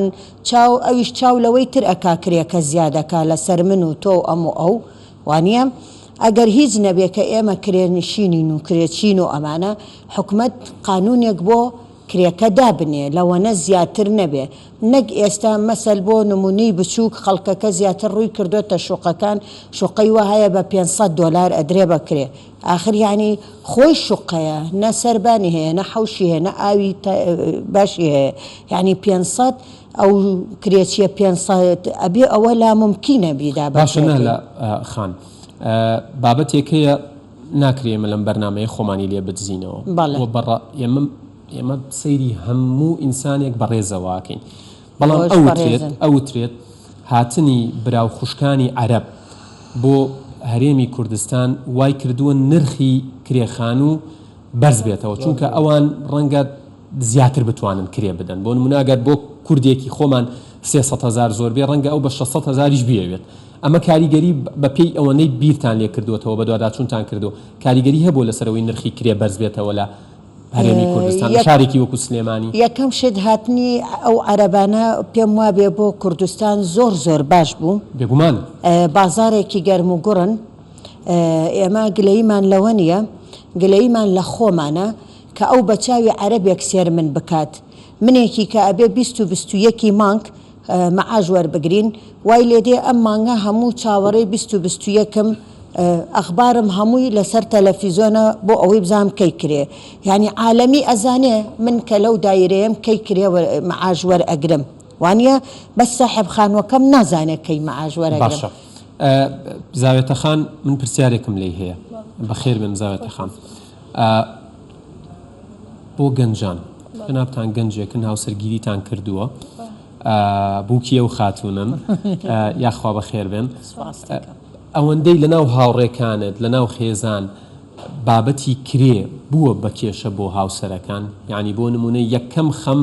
K: چاو ئەویش چاو لەوەی تر ئەکا کرێکە زیادەکە لەسەر من و تۆ ئەو وانە ئەگەر هیچ نەبێ کە ئێمە کرێنشینین و کرێچین و ئەمانە حکومت قانونێک بۆ کرێکە دابنێ لەوەنە زیاتر نەبێ نەک ئێستا مەسەل بۆ نمونەی بچووک خەڵکەکە زیاتر ڕووی کردوتە شوقەکان شوقەی وە هەیە بە $500 ئەدرێ بکرێ آخر یعنی خۆی شوقەیە نە سەربانی هەیە نە حوشی هەیە نە ئاوی باشی هەیە یعنی 500 ئەو کرێچیە 500 ئەبێ ئەوە لا ممکنە بیدا
A: باشە لە خان بابەتێکەیە ناکرێمە لەم بەرنامەیە خۆمانی لێ بدزینەوە بەڕ ئێمە سەیری هەموو ئینسانێک بەڕێزەوەکەین بەڵام ئەوترێت هاتنی براو خوشکانی عەرەب بۆ هەرێمی کوردستان وای کردووە نرخی کرێخان و بەرز بێتەوە چونکە ئەوان ڕەنگە زیاتر بتوانن کرێ بدەن بۆ نموناگەر بۆ کوردێکی خۆمان 300,000 زۆر بێ ڕەنگە ئەو بە 600,000 بیاوێت ئەمە کاریگەری بەپێی ئەوەنەی بیرتان لێ کردوێتەوە بە دوواداچوونتان کردو کاریگەری هەبوو لەسەرەوەی نرخی کرێ بەرز بێتەوە لە هەرێمی کوردستان شارێکی وەکو سلێمانی
K: یەکەم شت هاتنی ئەو عەرەبانە پێم وابێ بۆ کوردستان زۆر باش بوو
A: بێگومان
K: بازارێکی گەرم و گوڕن ئێمە گلەیمان لەوە نییە گلەیمان لە خۆمانە کە ئەو بە چاوی عەرەبێک سێر من بکات منێکی کە ئەبێ 21 مانگ مەعاش وەربگرین وای لێدێ ئەم مانگە هەموو چاوەڕێی 21م ئەخبارم هەمووی لەسەر تەلەڤیزۆنە بۆ ئەوەی بزانم کەی کرێ یعنی عالەمی ئەزانێ من کە لەو دایرەیەم کەی کرێ مەعاش وەرئەگرم وانە بەس ساحب خانوەکەم نازانێت کەی مەعاش وەرئەگرم.
A: باشە زاوێتە خان من پرسیارێکم لێ هەیە بەخێر بن زاوێتە خان بۆ گەنجان بنابتان گەنجێکن هاوسەرگیریتان کردووە بووکیە و خاتونن یاخوا بەخێر بن ئەوەندەی لەناو هاوڕێکانت لەناو خێزان بابەتی کرێ بووە بە کێشە بۆ هاوسەرەکان یعنی بۆ نمونە یەکەم خەم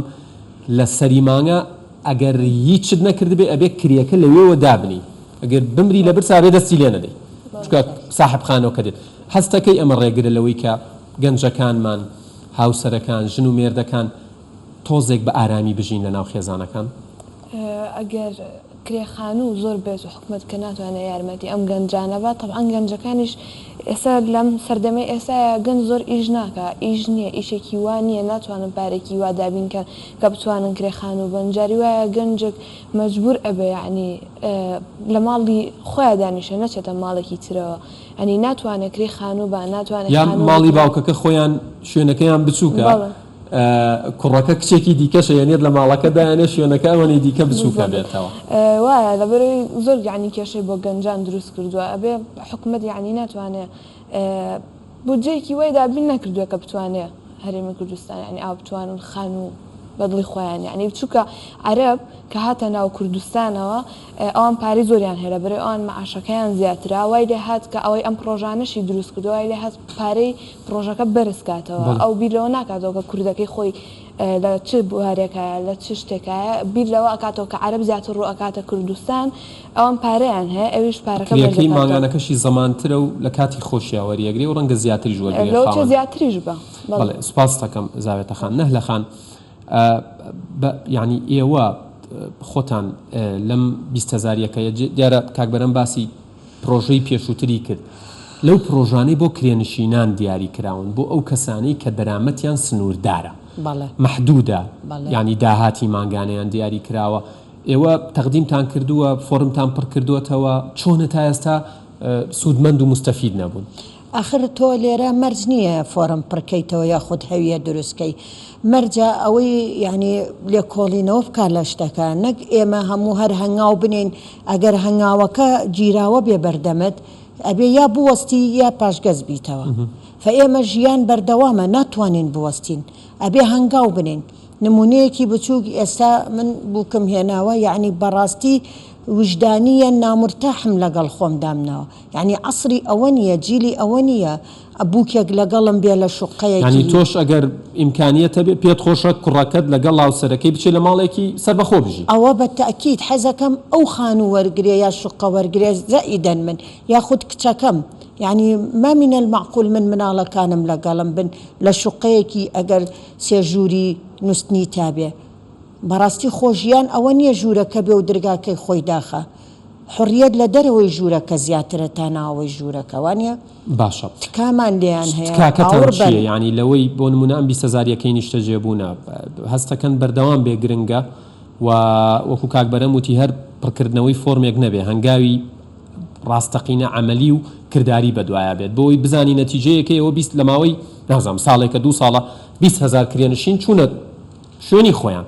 A: لە سەریمانگە ئەگەر هیچت نەکردبێ ئەبێ کرێکە لەوێوە دابنی ئەگەر بمری لە برسارێ دەستی لێ نەدەی چکە ساحب خانەوە کە دێت هەستەکەی ئەمە ڕێگرە لەوەی کە گەنجەکانمان هاوسەرەکان ژن و مێردەکان تۆزێک بە ئارامی بژین لە ناو خێزانەکان
L: ئەگەر کرێخان و زۆر بێت و حکومت کە ناتوانێت یارمەتی ئەم گەنجانەبە طبعاً گەنجەکانیش ئێستا لەم سەردەمەی ئێستا گەنج زۆر ئیش ناکە ئیش نییە ئیشێکی وا نییە ناتوانن پارێکی وا دابینکە کە بتوانن کرێخان و بنجاری وایە گەنجێک مەجبور ئەبێ یعنی لە ماڵی خۆیان دانیشە نەچێتە ماڵێکی ترەوە ئەنی ناتوانێت کرێخان و بە ناتوانێت
A: یان ماڵی باوکەکە خۆیان شوێنەکەیان بچووکە کوڕەکە کچێکی دیکەشە یانێت لە ماڵەکە دایانێ شوێنەکە ئەوەنی دیکە بچووکە بێتەوە
L: وایە لەبەرەوەی زۆر یعنی کێشەی بۆ گەنجان دروست کردووە ئەبێ حکومت یعنی ناتوانێت بودجەیەکی وای دابین نەکردووە کە بتوانێت هەرێمی کوردستان یعنی ئاو بتوانن خان و بەدڵی خۆیان یعنی بچووکە عەرەب کە هاتە ناو کوردستانەوە ئەوان پارەی زۆریان هەیە لەبەرەوەی ئەوان مەعاشەکەیان زیاترا وای لێ هات کە ئەوەی ئەم پرۆژانەشی دروست کردو وای لێ هات پارەی پرۆژەکە بەرزکاتەوە ئەو بیرەوە ناکاتەوە کە کوردەکەی خۆی لە چ بوارێکایە لە چ شتێکایە بیر لەوە ئەکاتەوە کە عەرەب زیاتر ڕوو ئەکاتە کوردستان ئەوان پارەیان هەیە ئەویش پارەکە
A: بەرزکاتەوە ماگانەکەشی زەمانترە و لە کاتی خۆشیاوەریەگری و ڕەنگە زیاتریش وەرگێ
L: لەوە زیاتریش بە
A: بەڵێ سوپاس دەکەم زاوێتە خان نەهلە خان یعنی ئێوە خۆتان لەم 20,000ەکە دیارە کاکبەرم باسی پرۆژەی پێشووتری کرد لەو پرۆژانەی بۆ کرێنشینان دیاری کراون بۆ ئەو کەسانەی کە دەرامەتیان سنووردارە مەحدودە یعنی داهاتی ماگانەیان دیاری کراوە ئێوە تەقدیمتان کردووە فۆرمتان پڕ کردووەتەوە چۆنە تا ئێستا سوودمەند و مستەفید نەبوون
K: آخر تۆ لێرە مەرج نییە فۆرم پڕکەیتەوە یاخود هەویە دروستکەی مەرجە ئەوەی یعنی لێ کۆڵینەوە بکار لە شتەکە نەک ئێمە هەموو هەر هەنگاو بنین ئەگەر هەنگاوەکە گیراوە بێ بەردەمت ئەبێ یا بوەستی یا پاشگەز بیتەوە فە ئێمە ژیان بەردەوامە ناتوانین بوەستین ئەبێ هەنگاو بنین نمونەیەکی بچووک ئێستا من بووکم هێناوە یعنی بەڕاستی وجدانیە نامرتاحم لەگەڵ خۆم دامنەوە یعنی عەسری ئەوە نییە جیلی ئەوە نییە بووکێک لەگەڵم بێ لە شوقەیەکی
A: یعنی تۆش ئەگەر ئیمکانیەتە پێت خۆشە کوڕەکەت لەگەڵ هاوسەرەکەی بچێت لە ماڵێکی سەربەخۆ بژی
K: ئەوە بە تەئکید حەزەکەم ئەو خان و وەرگرێ یا شوقە وەرگرێ زائیدەن من یاخود کچەکەم يعني ما من المعقول من مناڵەکانم لەگەڵم بن لە شوقەیەکی ئەگەر سێژووری نووسنی تابێ بەڕاستی خۆشیان ئەوە نییە ژوورەکە بێ و دەرگاکەی خۆی داخە حڕیەت لە دەرەوەی ژوورەکە زیاترە تا ناوەی ژوورەکە وانە
A: باشە
K: تکامان لێیان هەیە
A: کاکەتان چییە ینی لەوەی بۆ نمونە ئەم 20,000ەکەی نیشتە جێبوونە هەستەکەن بەردەوام بێ گرنگە و وەکو کاکبەرەم وتی هەر پڕکردنەوەی فۆرمێک نەبێ هەنگاوی ڕاستەقینە عملی و کردداری بەدوایە بێت بۆی بزانی نەتیجەیەکەیەوە بیست لە ماوەی نازام ساڵێکە 2 ساڵە 20,000 کرێنشین چوونە شوێنی خۆیان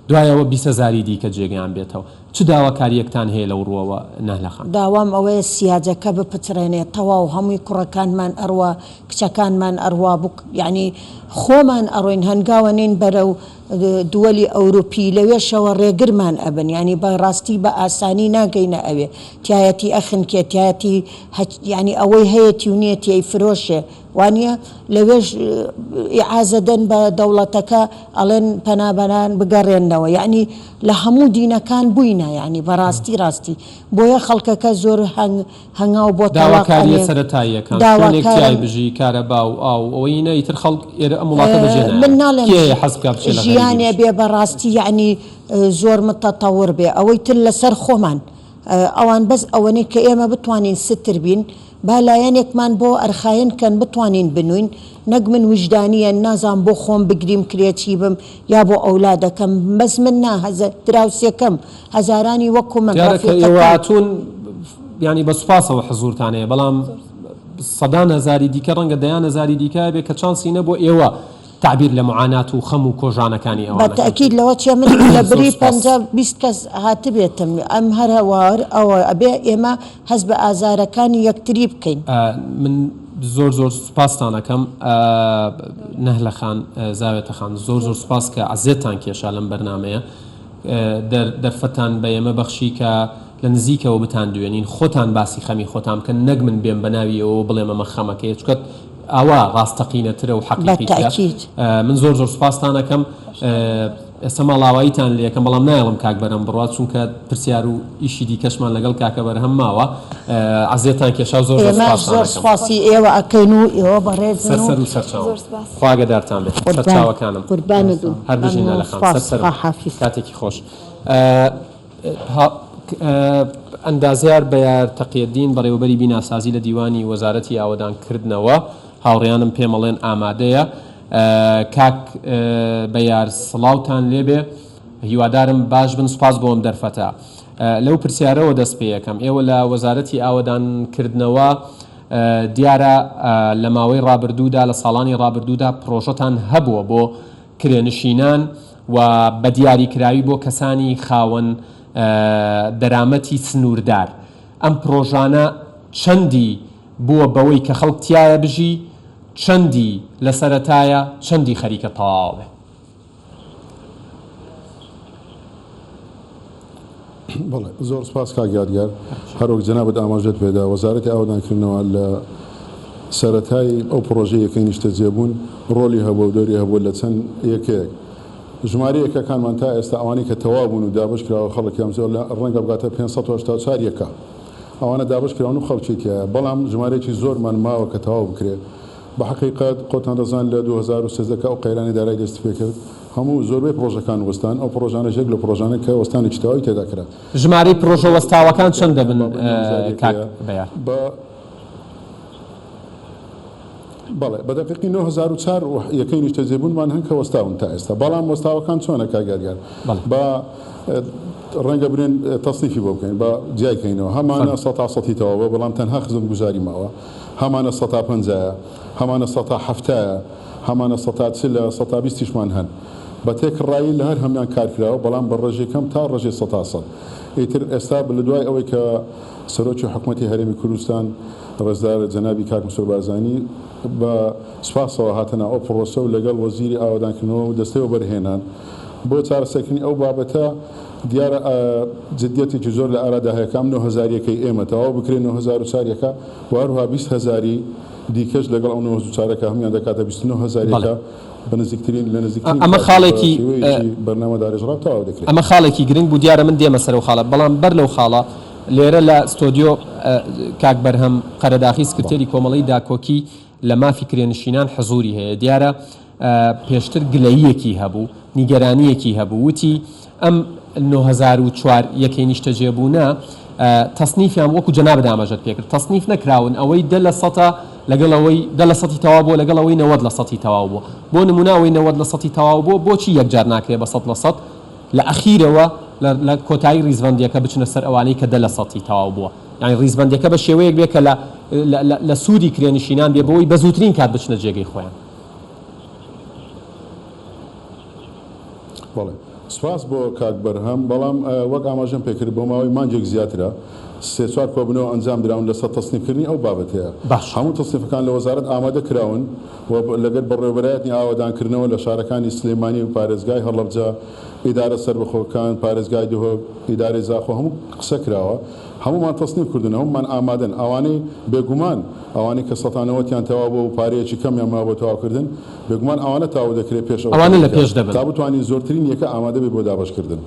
A: دوایەوە 20,000 دیکە جێگەیان بێتەوە چ داواکاریەکتان هەیە لەو ڕووەوە نەهلەخان
K: داوام ئەوەیە سیاجەکە بپچرێنێت تەواو هەمووی کوڕەکانمان ئەروە کچەکانمان ئەروە بوو یعنی خۆمان ئەڕۆین هەنگاوەنین بەرە و دووەلی ئەوروپی لەوێشەوە ڕێگرمان ئەبن ینی بە ڕاستی بە ئاسانی ناگەینە ئەوێ تایەتی ئەخنکێتایەتی ینی ئەوەی هەیەی و نیەتی فرۆشێ وانە لەوێش ئیعازەدەن بە دەوڵەتەکە ئەڵێن پەنابەران بگەڕێنەوە یعنی لە هەموو دینەکان بووینە ینی بەڕاستی ڕاستی بۆیە خەڵکەکە زۆر هەنگاو بۆ
A: داواکاریە سەرەتاییەکان شوێنێک بژی کارەبا و ئاو ئەوەی نەیتر خەڵک ئێرە ئەم وڵاتە بەجێ
K: من ناڵێم
A: حەزکا بچێ لە
K: ژیانێ بێ بەڕاستی یعنی زۆر متەتەور بێ ئەوەی تر لەسەر خۆمان ئەوان بەس ئەوەنەی کە ئێمە بتوانین ستر بین با لایەنێکمان بۆ ئەرخایەن کەن بتوانین بنوین نەک من وجدانیە نازان بۆ خۆم بگریم کرێکی بم یا بۆ ئەولادەکەم بەس من دراوسێکەکەم هەزارانی وەکو من
A: ڕافێتون ینی بە سوپاسەوە حزورتانەیە بەڵام سەدان هەزاری دیکە ڕەنگە دەیان هەزاری دیکە بێ کە چانسی نە بۆ ئێوە تعبیر لە معانات و خەم و کۆژانەکانی ئەوە
K: بەتەکید لەوە چێ من لە بری 50 کەس هاتبێتم ئەم هەروار ئەوە ئەبێ ئێمە هەز بە ئازارەکانی یەکتری بکەین
A: من زۆر سوپاستانەکەم نەهلەخان زاوێتەخان زۆر سوپاس کە عزیێتان کێشا لەم بەرنامەیە دەرفەتان بە ئێمە بەخشی کە لە نزیکەوە بتان دوێنین خۆتان باسی خەمی خۆتان کە نەک من بێم بەناویەوە بڵێ مەمە خەمەکەی چکات ئاوا ڕاستەقینەترە و حەقیقیتە من زۆر سوپاستانەکەم ئێستا ماڵاواییتان لێکەم بەڵام نایڵم کاک بەرەم بڕات چونکە پرسیار و ئیشی دیکەشمان لەگەڵ کاکە بەرهەم ماوە عزیێتان کێشا زۆر
K: سپاسی ئێوە ئەکەین و ئێوە بەڕێز
A: سەر و سەرچاو خواگەدارتان بێت سەرچاوەکانم هەر بژینە لە خان کاتێکی خۆش ئەندازیار بەیار تەقیەدین بەڕێوەبەری بیناسازی لە دیوانی وەزارەتی ئاوەدانکردنەوە هاوڕێیانم پێمەڵێن ئامادەیە کاک بەیار سڵاوتان لێبێ هیوادارم باش بن سوپاس بۆم دەرفەتە لەو پرسیارەوە دەست پێ یەکەم ئێوە لە وەزارەتی ئاوەدانکردنەوە دیارە لە ماوەی ڕابردوودا لە ساڵانی ڕابردوودا پرۆژەتان هەبووە بۆ کرێنشینان و بە دیاریکراوی بۆ کەسانی خاوەن دەرامەتی سنووردار ئەم پرۆژانە چەندی بووە بەوەی کە خەڵک تایە بژی چەندی لە سەرەتایە چەندی خەریکە تەواوێ
M: بەڵێ زۆر سپاس کاگیادگار هەروەک جەنابەت ئاماژەت پێدا وەزارەتی ئاوەدانکردنەوە لە سەرەتای ئەو پرۆژەیەکەی نیشتە جێبوون ڕۆلی هەبوو و دەوری هەبوو لە چەند یەکەیەک ژمارەیەکەکانمان تا ئێستا ئەوانەی کە تەواو بوون و دابش کراوە خەڵکیان زۆر ڕەنگە بگاتە 584 یەکە ئەوانە دابش کراون و خەڵکیێکە بەڵام ژمارەیەکی زۆرمان ماوە کە تەواو بکرێت بە حقیقت خۆتان دەزان لە 2013 ئەو قەیرانی دارایی دەست پێ کرد هەموو زۆربەی پرۆژەکان وەستان ئەو پرۆژانە ژێک لە پرۆژانە کە وەستانی تەواوی تێدا کرا
A: ژمارەی پرۆژە وەستاوەکان چەند دەبن
M: بەڵێ بەدەقیقی 9004 یەکەی نیشتە جێبوونمان هەن کە وەستاون تا ئێستا بەڵام وەستاوەکان چۆنە کاگەریان بە ڕەنگە برێن تەصنیفی بۆ بکەین بە جیایکەینەوە هەمانە 100 تەواوە بەڵام تەنها خزم گوزاری ماوە هەمانە 150 هەمانە 170 هەمانە 120مان هەن بە تێکڕایی لە هەر هەمان کارکراوە بەڵام بە ڕێژەکەم تا ڕێژێ 100 ئیتر ئێستا لە دوای ئەوەی کە سەرۆکی حکوومەتی هەرێمی کوردستان ڕێزدار جەنابی کاک مسعود بارزانی بە سوپاسەوە هاتنە ئەو پرۆسە و لەگەڵ وەزیری ئاوەدانکردنەوە و دەستەوە بەرهێنان بۆ چارەسەرکردنی ئەو بابەتە دیارە جدیەتێکی زۆر لە ئارادا هەیەکەم 9000ەکەی ئێمە تەواو بکرێن 9004ەکە و هەروها 200,000 دیکەش لەگەڵ ئەو 9004ەکە هەمویان دەکاتە 29,000ەکە بە نزیکترین لە نزیکترین
A: ئەمە خاڵێکی
M: بەرنامە دارێژڕاو تەواو دەکرێت
A: ئەمە خاڵێکی گرنگ بوو دیارە من دێمە سەر و خاڵە بەڵام بەر لەو خاڵە لێرە لە ستۆدیۆ کاک بەرهەم قەرەداخی سکرتێری کۆمەڵی داکۆکی لە مافی کرێنشینان حەزوری هەیە دیارە پێشتر گلەییەکی هەبوو نیگەرانیەکی هەبوو وتی ئەم 2004 یەکەی نیشتەجێبوونە تەسنیفیان وەکو جەناب دامەژەت پێکرد تەسنیف نەکراون ئەوەی 10% لەگەڵ ئەوەی 10% تەواو بووە لەگەڵ ئەوەی 90% تەواو بووە بۆ نموناوەی 90% تەواو بووە بۆچی یەکجار ناکرێت بە 100% لە ئەخیرەوە لە کۆتایی ریزبەندیەکە بچنە سەر ئەوانەی کە 10% تەواو بووە یعنی ریزبەندیەکە بە شێوەیەک بێ کە لە سوودی کرێنشینان بێ بەوەی بە زووترین کات بچنە جێگەی خۆیان.
M: بەڵێ سپاس بۆ کاک بەرهەم بەڵام وەک ئاماژەم پێکرد بۆ ماوەی مانجێک زیاترە سێ چوار کۆبنەوە ئەنجام درراون لەسەر تەسنیفکردنی ئەو بابەتەیە هەموو تەسنیفەکان لە وەزارەت ئامادە کراون لەگەر بەڕێوەبەرایەتی ئاوادانکردنەوە لە شارەکانی سلێمانی و پارێزگای هەڵەبجە ئیدارە سەربەخۆکان پارێزگای دهۆک ئیدارەی زاخۆ هەموو قسە کراوە هەمومان تەسنیف کردن هەمومان ئامادەن ئەوانەی بێگومان ئەوانەی کە سەتانەوەتیان تەواو بۆ و پارەیەکی کەمیان ما بۆ تەواوکردن بێگومان ئەوانە تاو دەکرێت پێش
A: ئەوانە لە پێش دەبن
M: تا بتوانین زۆرترین یەکە ئامادە بێ بۆ دابەشکردن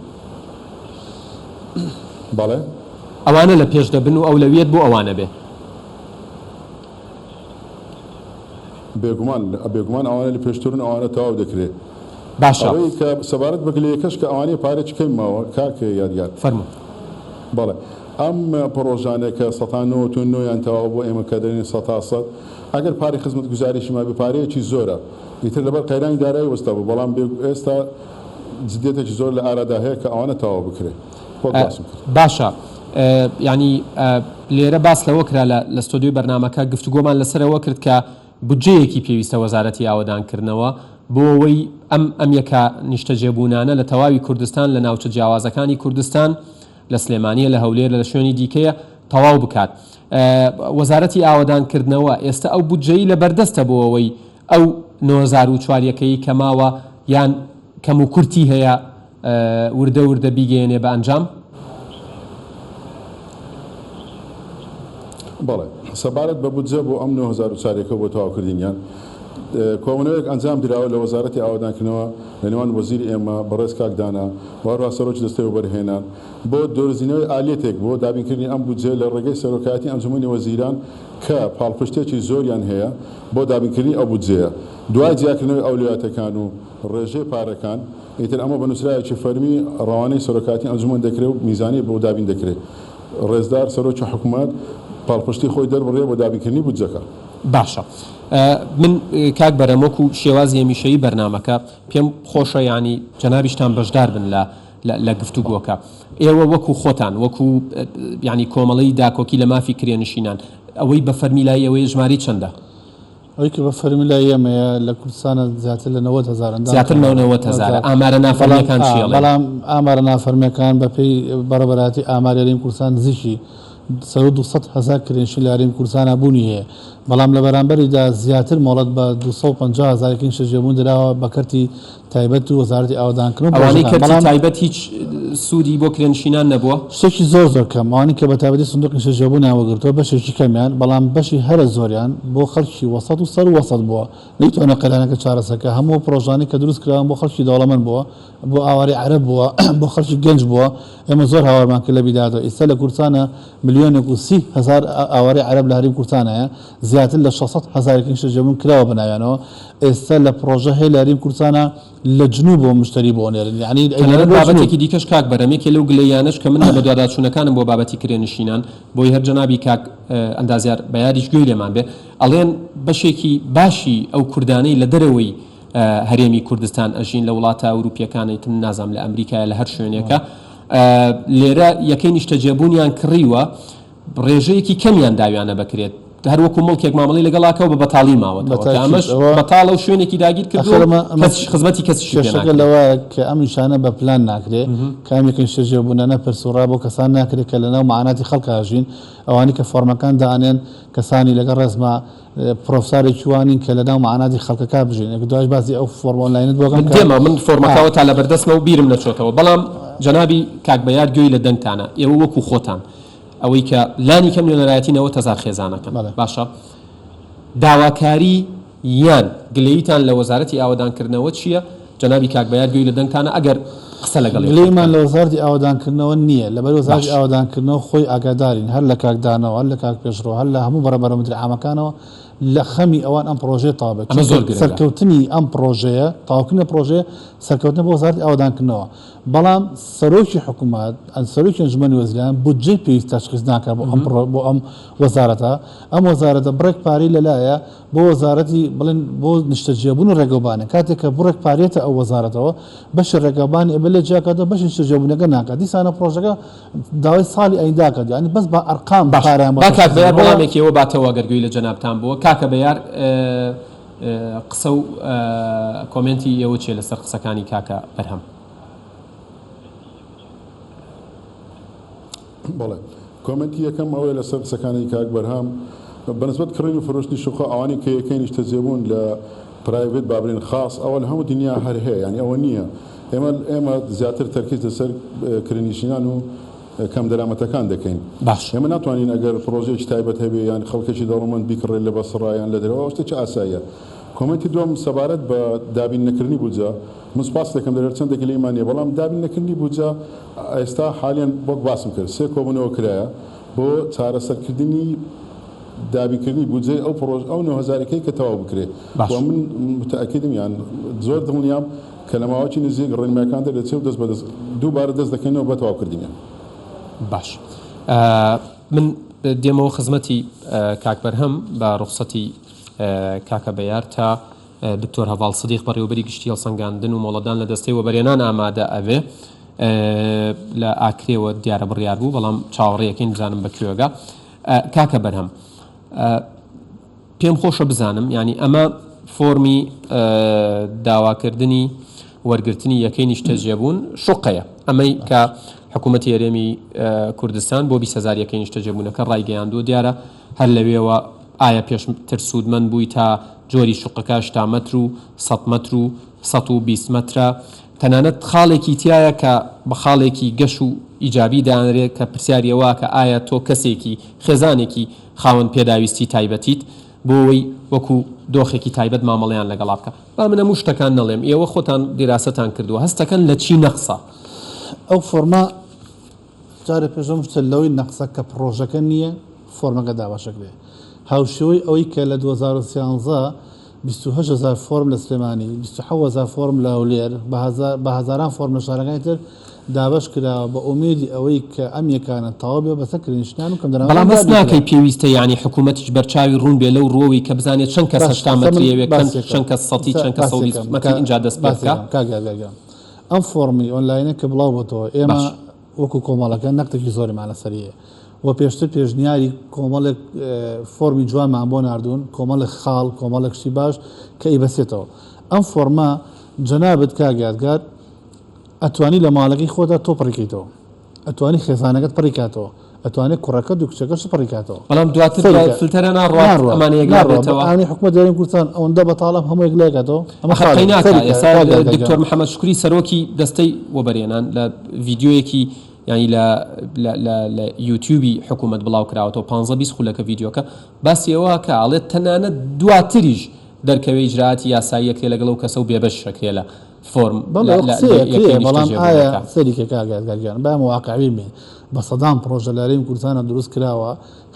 M: بەڵێ
A: ئەوانە لە پێش دەبن و ئەولەویەت بۆ ئەوانە بێ
M: بێگومان ئەوانە لە پێشترن ئەوانە تەواو دەکرێت
A: باشە
M: کە سەبارەت بەگلەیەکەش کە ئەوانەی پارێکی کەم ماوە کاکە یادگار
A: فەرموو
M: بەڵێ ئەم پرۆژانێک کە 1990 تەواو بۆ ئێمە کە دەرێن 100 ئەگەر پارەی خزمەت گوزاریشی ما بە پارەیەکی زۆرە ئیتر لەبەر قەیرانی دارایی وەستا بوو بەڵام ئێستا جدێتێکی زۆر لە ئارادا هەیە کە ئەوانە تەواو بکرێت
A: باشە ینی لێرە باس لەوە کرا لە ستۆدیۆی بەرنامەکە گفتوگۆمان لەسەرەوە کرد کە بودجەیەکی پێویستە وەزارەتی ئاوادانکردنەوە بۆ ئەوەی ئەم یەکە نیشتەجێبوونانە لە تەواوی کوردستان لە ناوچە جیاوازەکانی کوردستان لە سلێمانیە لە هەولێر لە شوێنی دیکەیە تەواو بکات وەزارەتی ئاوادانکردنەوە ئێستا ئەو بودجەی لە بەردەستە بۆ ئەوەی ئەو 2004 یەکەی کە ماوە یان کەم و کورتی هەیە وردە وردە بیگەێنێ بە ئەنجام
M: بەڵێ سەبارەت بە بودجە بۆ ئەم 2004 بۆ تەواوکردنیان کۆمەڵەیەک ئەنجام درراوە لە وەزارەتی ئاوادانکردنەوە لە نێوان وەزیری ئێمە بەڕێز کاکدانا وەڕوا سەرۆکی دەستەوە بەرهێنان بۆ دۆرزینەوەی ئالێتێک بۆ دابینکردنی ئەم بودجە لە ڕێگەی سەرۆکایەتی ئەنجومەنی وەزیران کە پاڵپشتێکی زۆریان هەیە بۆ دابینکردنی ئەو بودجەیە دوای جیاکردنەوەی ئەولویاتەکان و ڕێژەی پارەکان ئیتر ئەمە بە نووسرایەکی فەرمی ڕەوانەی سەرۆکایەتی ئەنجومەن دەکرێت و میزانی بۆ دابین دەکرێت ڕێزدار سەرۆکی حکوومەت پاڵپشتی خۆی دەربڕێ بۆ دابینکردنی بودجەکە
A: باشە من کاک بەرەمۆک و شێوازی هەمیشەیی بەرنامەکە پێم خۆشە ینی جەنابیشتان بەشدار بن لە گفتوگۆکە ئێوە وەکو خۆتان وەکو ینی کۆمەڵی داکۆکی لە مافی کرێنشینان ئەوەی بە فەرمیلای ئەوەی ژماری چەندە
J: ئەوەی کە بە فەرمیلای ئێمەیە لە کوردستانە زیاتر لە 90,000
A: زیاتر 90,000 ئامارە نافەرمیەکان چیڵێ
J: بەڵام ئامارە نافەرمیەکان بەپێی بەڕێبەراتی ئامارێرین کوردستان نزیکی 200,000 کرێنشین لە هەرێمی کوردستانە بوونی هەیە بەڵام لە بەرامبەریدا زیاتر مۆڵەت بە 250,000 نیشتەجێبوون درراوە بە کەرتی تایبەت و وەزارەتی ئاوادانکردن
A: ئەوانەی کەرتی تایبەت هیچ سوودی بۆ کرێنشینان نەبووە
J: شتێکی زۆر کەم ئەوانی کە بە تایبەتی سندوق نیشتەجێبوونیان وەگرتووە بەشێکی کەمیان بەڵام بەشی هەرە زۆریان بۆ خەڵکی وەسەد و سەر وەسەد بووە نەیتوانە قەلانەکە چارەسەکە هەموو پرۆژانی کە دروست کراون بۆ خەڵکی دەوڵەمەند بووە بۆ ئاواری عەرەب بووە بۆ خەڵکی گەنج بووە ئێمە زۆر هاوارمان کرد لە بیدادەوە ئێستا لە کوردستانە 1,30,000 ئاواری عەرەب لە هەرێمی کوردستانەیە زیاتر لە 600,000 نیشتەجێبوون کراوە بەناویانەوە ئێستا لە پرۆژە هەیە لە هەرێمی کوردستانە لە جنوب بۆ مشتری بۆ نێرن یعنی
A: بابەتێکی دیکەش کاک بەرەمێکی لەو گلەیانش کە من بە دوواداچوونەکانم بۆ بابەتی کرێنشینان بۆی هەر جەنابی کاک ئەندازیار بە یادیش گوێی لێمان بێ ئەڵێن بەشێکی باشی ئەو کوردانەی لە دەرەوەی هەرێمی کوردستان ئەژین لە وڵاتە ئەوروپیەکانی تن نازام لە ئەمریکای لە هەر شوێنێکە لێرە یەکەی نیشتەجێبوونیان کڕیوە ڕێژەیەکی کەمیان داویانە بکرێت هەر وەکو مڵکێک مامەڵی لەگەڵاکەوە بە بەتاڵی ماوەتەوە ئەمەش بەتاڵە و شوێنێکی داگیر کردو خزمەتی کەسی
J: لەوە کە ئەم نیشانە بە پلان ناکرێت کامێکی نیشتەجێبوونە پرسوڕا بۆ کەسان ناکرێت کە لەناو معاناتی خەڵک ئاژین ئەوانی کە فۆرمەکان دانێن کەسانی لەگەڵ ڕێزما پرۆفسارێکی وانین کە لەناو معاناتی خەڵکەکە بژین دوای بازی ئەو فۆرمە ئۆنلاینت بۆ
A: دێمە من فۆرمەکەوە تا لە بەردەستمە و بیرم نەچۆتەوە بەڵام جەنابی کاک بەیاد گوێی لە دەنگتانە ئێوە وەکو خۆتان ئەوەی کە لانی کەم نوێنەرایەتی 90,000 خێزانەکەن باشە داواکاری یان گلەیتان لە وەزارەتی ئاوادانکردنەوە چییە جەنابی کاک بەیاد گوێی لە دەنگتانە ئەگەر قسە لەگەڵ
J: لێمان لە وەزارەتی ئاوادانکردنەوە نییە لەبەر وەزارەتی ئاوادانکردنەوە خۆی ئاگادارین هەر لە کاکدانەوە هەر لە کاک پێشڕۆ هەر لە هەموو بەرەبەرە مدیری عامەکانەوە لە خەمی ئەوان ئەم پرۆژێ تاوە سەرکەوتنی ئەم پرۆژەیە تاواکردنە پرۆژێ سەرکەوتنە بۆ وەزارەتی ئاوادانکردنەوە بەڵام سەرۆکی حکوومەت سەرۆکی ئەنجومەنی وەزیران بودجێ پێویست تەشخیص ناکات بۆ ئەم وەزارەتە ئەم وەزارەتە بڕێک پارەی لەلایە بۆ وەزارەتی بڵێن بۆ نیشتەجێبوون و ڕێگەوبانە کاتێک کە بڕێک پارێتە ئەو وەزارەتەوە بەشی ڕێگەبانی ئەبێ لە جیاکاتەوە بەشی نیشتەجێبوونەکە ناکات دیسانە پرۆژەکە داوای ساڵی ئەینداکات یعنی بەس بە ئەرقام بەکاریان
A: کاک بەیار وەڵامێکیەوە باتەوە گەرگووی لە جەنابتان بووە کاکە بەیار قسە و کۆمنتی ئێوە چێ لەسەر قسەکانی کاکە بەرهەم
M: بەڵێ کۆمنتی یەکەم ئەوەیە لەسەر قسەکانی کاک بەرهەم بەنسبەت کڕین و فرۆشتی شوخە ئەوانی کە یەکەی نیشتەجێبوون لە پرایڤێت بابرین خاص ئەوە لە هەموو دنیا هەر هەیە ینی ئەوە نییە ئێمە زیاتر تەرکیز لەسەر کرێنشینان و کەم دەرامەتەکان دەکەین ئێمە ناتوانین ئەگەر پرۆژێکی تایبەت هەبێ یان خەڵکێکی دەوڵەمەند بیکڕێت لە بەسڕایان لە دەرەوە شتێکی ئاساییە کۆمنتی دوم سەبارەت بە دابین نەکردنی بوجە من سپاس دەکەم لەرە چەندێک لەیمانە بەڵام دابین نەکردنی بوجە ئێستا حالیان بۆک باسم کرد سێ کۆبوونەوە کرایە بۆ چارەسەرکردنی دابینکردنی بودجێ ئەو پرۆژ ئەو 9000ەکەی کە تەواو بکرێت من متأکدم یان زۆر دڵنیام کە لە ماوەی نزیک ڕێنمایەکان دەچێت و دەست بەدەست دووبارە دەست دەکەینەوە بە تەواوکردنیان
A: باش من دێمەوە خزمەتی کاک بەرهەم بە ڕوخسەتی کاکە بەیار تا دکتۆر هەڤاڵ سدیق بەڕێوەبەری گشتی هەڵسەنگاندن و مۆڵەدان لە دەستەی وەبەرێنان ئامادە ئەوێ لە ئاکرێوە دیارە بڕیار بوو بەڵام چاوەڕێیەکەین بزانم بەکوێگە کاکە بەرهەم پێم خۆشە بزانم ینی ئەمە فۆرمی داواکردنی وەرگرتنی یەکەی نیشتەجێبوون شوقەیە ئەمەی کە حکوومەتی هەرێمی کوردستان بۆ 20,000 یەکەی نیشتەجێبوونەکە ڕایگەیاندووە دیارە هەر لەوێەوە ئایا پێشتر سوودمەند بووی تا جۆری شوقەکە 80 مەتر و 100 مەتر و 120 مەترە تەنانەت خاڵێکی تایە کە بە خاڵێکی گەش و ئیجابی دانرێت کە پرسیاریەوە کە ئایا تۆ کەسێکی خێزانێکی خاوەن پێداویستی تایبەتیت بۆەوەی وەکو دۆخێکی تایبەت مامەڵیان لەگەڵا بکە با منە هەموو شتەکان نەڵێم ئێوە خۆتان دیراستان کردووە هەستەکەن لە چی نەقسە
J: ئەو فۆرما جارە پێشەم شتە لەوەی نەقسە کە پرۆژەکە نییە فۆرمەکە داباشەکرێ هاوشێوەی ئەوەی کە لە 2013 28,000 فۆرم لە سلێمانی 27,000 فۆرم لە هەولێر بە هەزاران فۆرم لە شارەکانی تر دابش کراوە بە ئومێدی ئەوەی کە ئەم یەکانە تەواو بێ بەسەر کرێنشتیان و کەم دەرەوە
A: بەڵام بەس ناکەی پێویستە یعنی حکوومەتیش بەرچاوی ڕوون بێ لەو ڕۆوی کە بزانێت چەند کەس 80 مەتریەوێ چەند کەس 100 چەند کەس 120 مەتر اینجا دەست پێ بکە
J: ئەم فۆرمی ئۆنلاینە کە بڵاو بۆتەوە ئێمە وەکو کۆمەڵەکە نەقتێکی زۆریمان لەسەریە و پێشتر پێشنیاری کۆمەڵێک فۆرمی جوانمان بۆ ناردوون کۆمەڵێک خاڵ کۆمەڵێک شتی باش کە ئیبەسێتەوە ئەم فۆرما جەنابەت کاگادگار ئەتوانی لە ماڵەکەی خۆدا تۆ پڕیکەیتەوە ئەتوانی خێزانەکەت پڕیکاتەوە ئەتوانێت کوڕەکە دوکچەکەش پڕیکاتەوە
A: بەڵام دواتر فلتەرە ناڕات ئەمانەیەگەڕێتەوە
J: حکومەت کوردستان ئەوەندە بەتاڵم هەموو یەک لایکاتەوە
A: ئێستا دکتۆر محەممەد شکوری سەرۆکی دەستەی وەبەرێنان لە ڤیددیۆیەکی ینی لە یوتیوبی حکوومەت بڵاو کراوەوە 15-20 خولەکە ڤیددیۆکە باسیەوە کە ئاڵێت تەنانەت دواتریش دەرکەوەی ئجراعاتی یاساییەکرێ لەگەڵ و کەسە و بێبەش شەکرێ لە فۆرم
J: بەڵام ئایا سەریکە کاگەرگیان با واقعی بێن بە سەدان پرۆژە لارەی کوردستانە دروست کراوە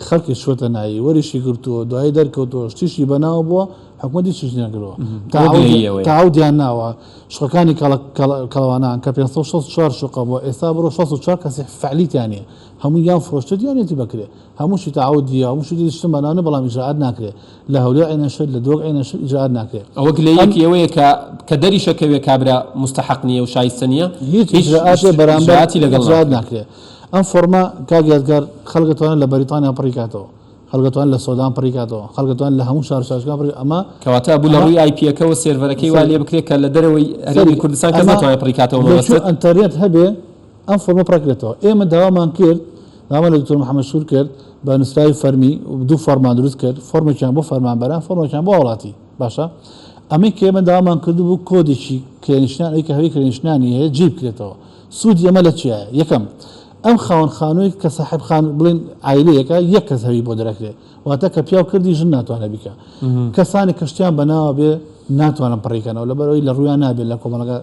J: خەڵکی شوتە نایی وەریشی گرتووە دوای دەرکەوتەوە شتیشی بەناو بووە حکوومەتی چیش نەگرەوە تاودیان ناوە شوەکانی کەڵوانان کە 564 شوقە بۆ ئێستا بڕۆ 64 کەسی فعلیتیانە هەموو یان فرۆشتە دیانێتی بکرێ هەمووشی تاودیە هەمووشی دیشتم بەناونە بەڵام ئیجراعات ناکرێت لە هەولێر عینەشت لە دۆک عینەشت ئیجراعات ناکرێت
A: ئەوە گلەیەکی ئەوەیە کە دەریشەکەوێ کابرا مستحق نییە و شایستە نییە
J: هیچ ئیجراعاتی بەرامبەراتی لەگەڵ ناکرێت ئەم فۆرما کاگەرگار خەڵکەتوانن لە بەریتانیا پڕیکاتەوە خەڵکەتوان لە سۆدان پڕیکاتەوە خەڵکەتوان لە هەموو شارشاشکان پڕی ئەمە
A: کەواتە بوو لە ڕووی آیپیەکەەوە سێرڤەرەکەی وا لێ بکرێت کە لە دەرەوەی هەرێمی کوردستان کەس ناتوانێت پڕیکاتەوە
J: ئەنتەرنێت هەبێ ئەم فۆرمە پڕکرێتەوە ئێمە داوامان کرد داوامان لە دکتۆر محەممەد شور کرد بە نووسراوی فەرمی دوو فۆرمان دروست کرد فۆرمێکیان بۆ فەرمانبەران فۆرمێکیان بۆ وڵاتی باشە ئەمەی کە ئێمە داوامان کردو بوو کۆدێکی کرێنشتان ئەوی کە هەوی کرێنشتانی هەیە جێ بکرێتەوە سوودی ئەمە لە چیایە یەکەم ئەم خاوەن خانووی کە ساحب خان بڵێن عیلەیەکە یەک کەس هەوی بۆ دەرەکرێت واتە کە پیاو کردی ژن ناتوانە بیکە کەسانی کەشتیان بەناوە بێ ناتوانم پڕیکەنەوە لەبەرەوەی لە ڕویان نابێت لە کۆمەڵگە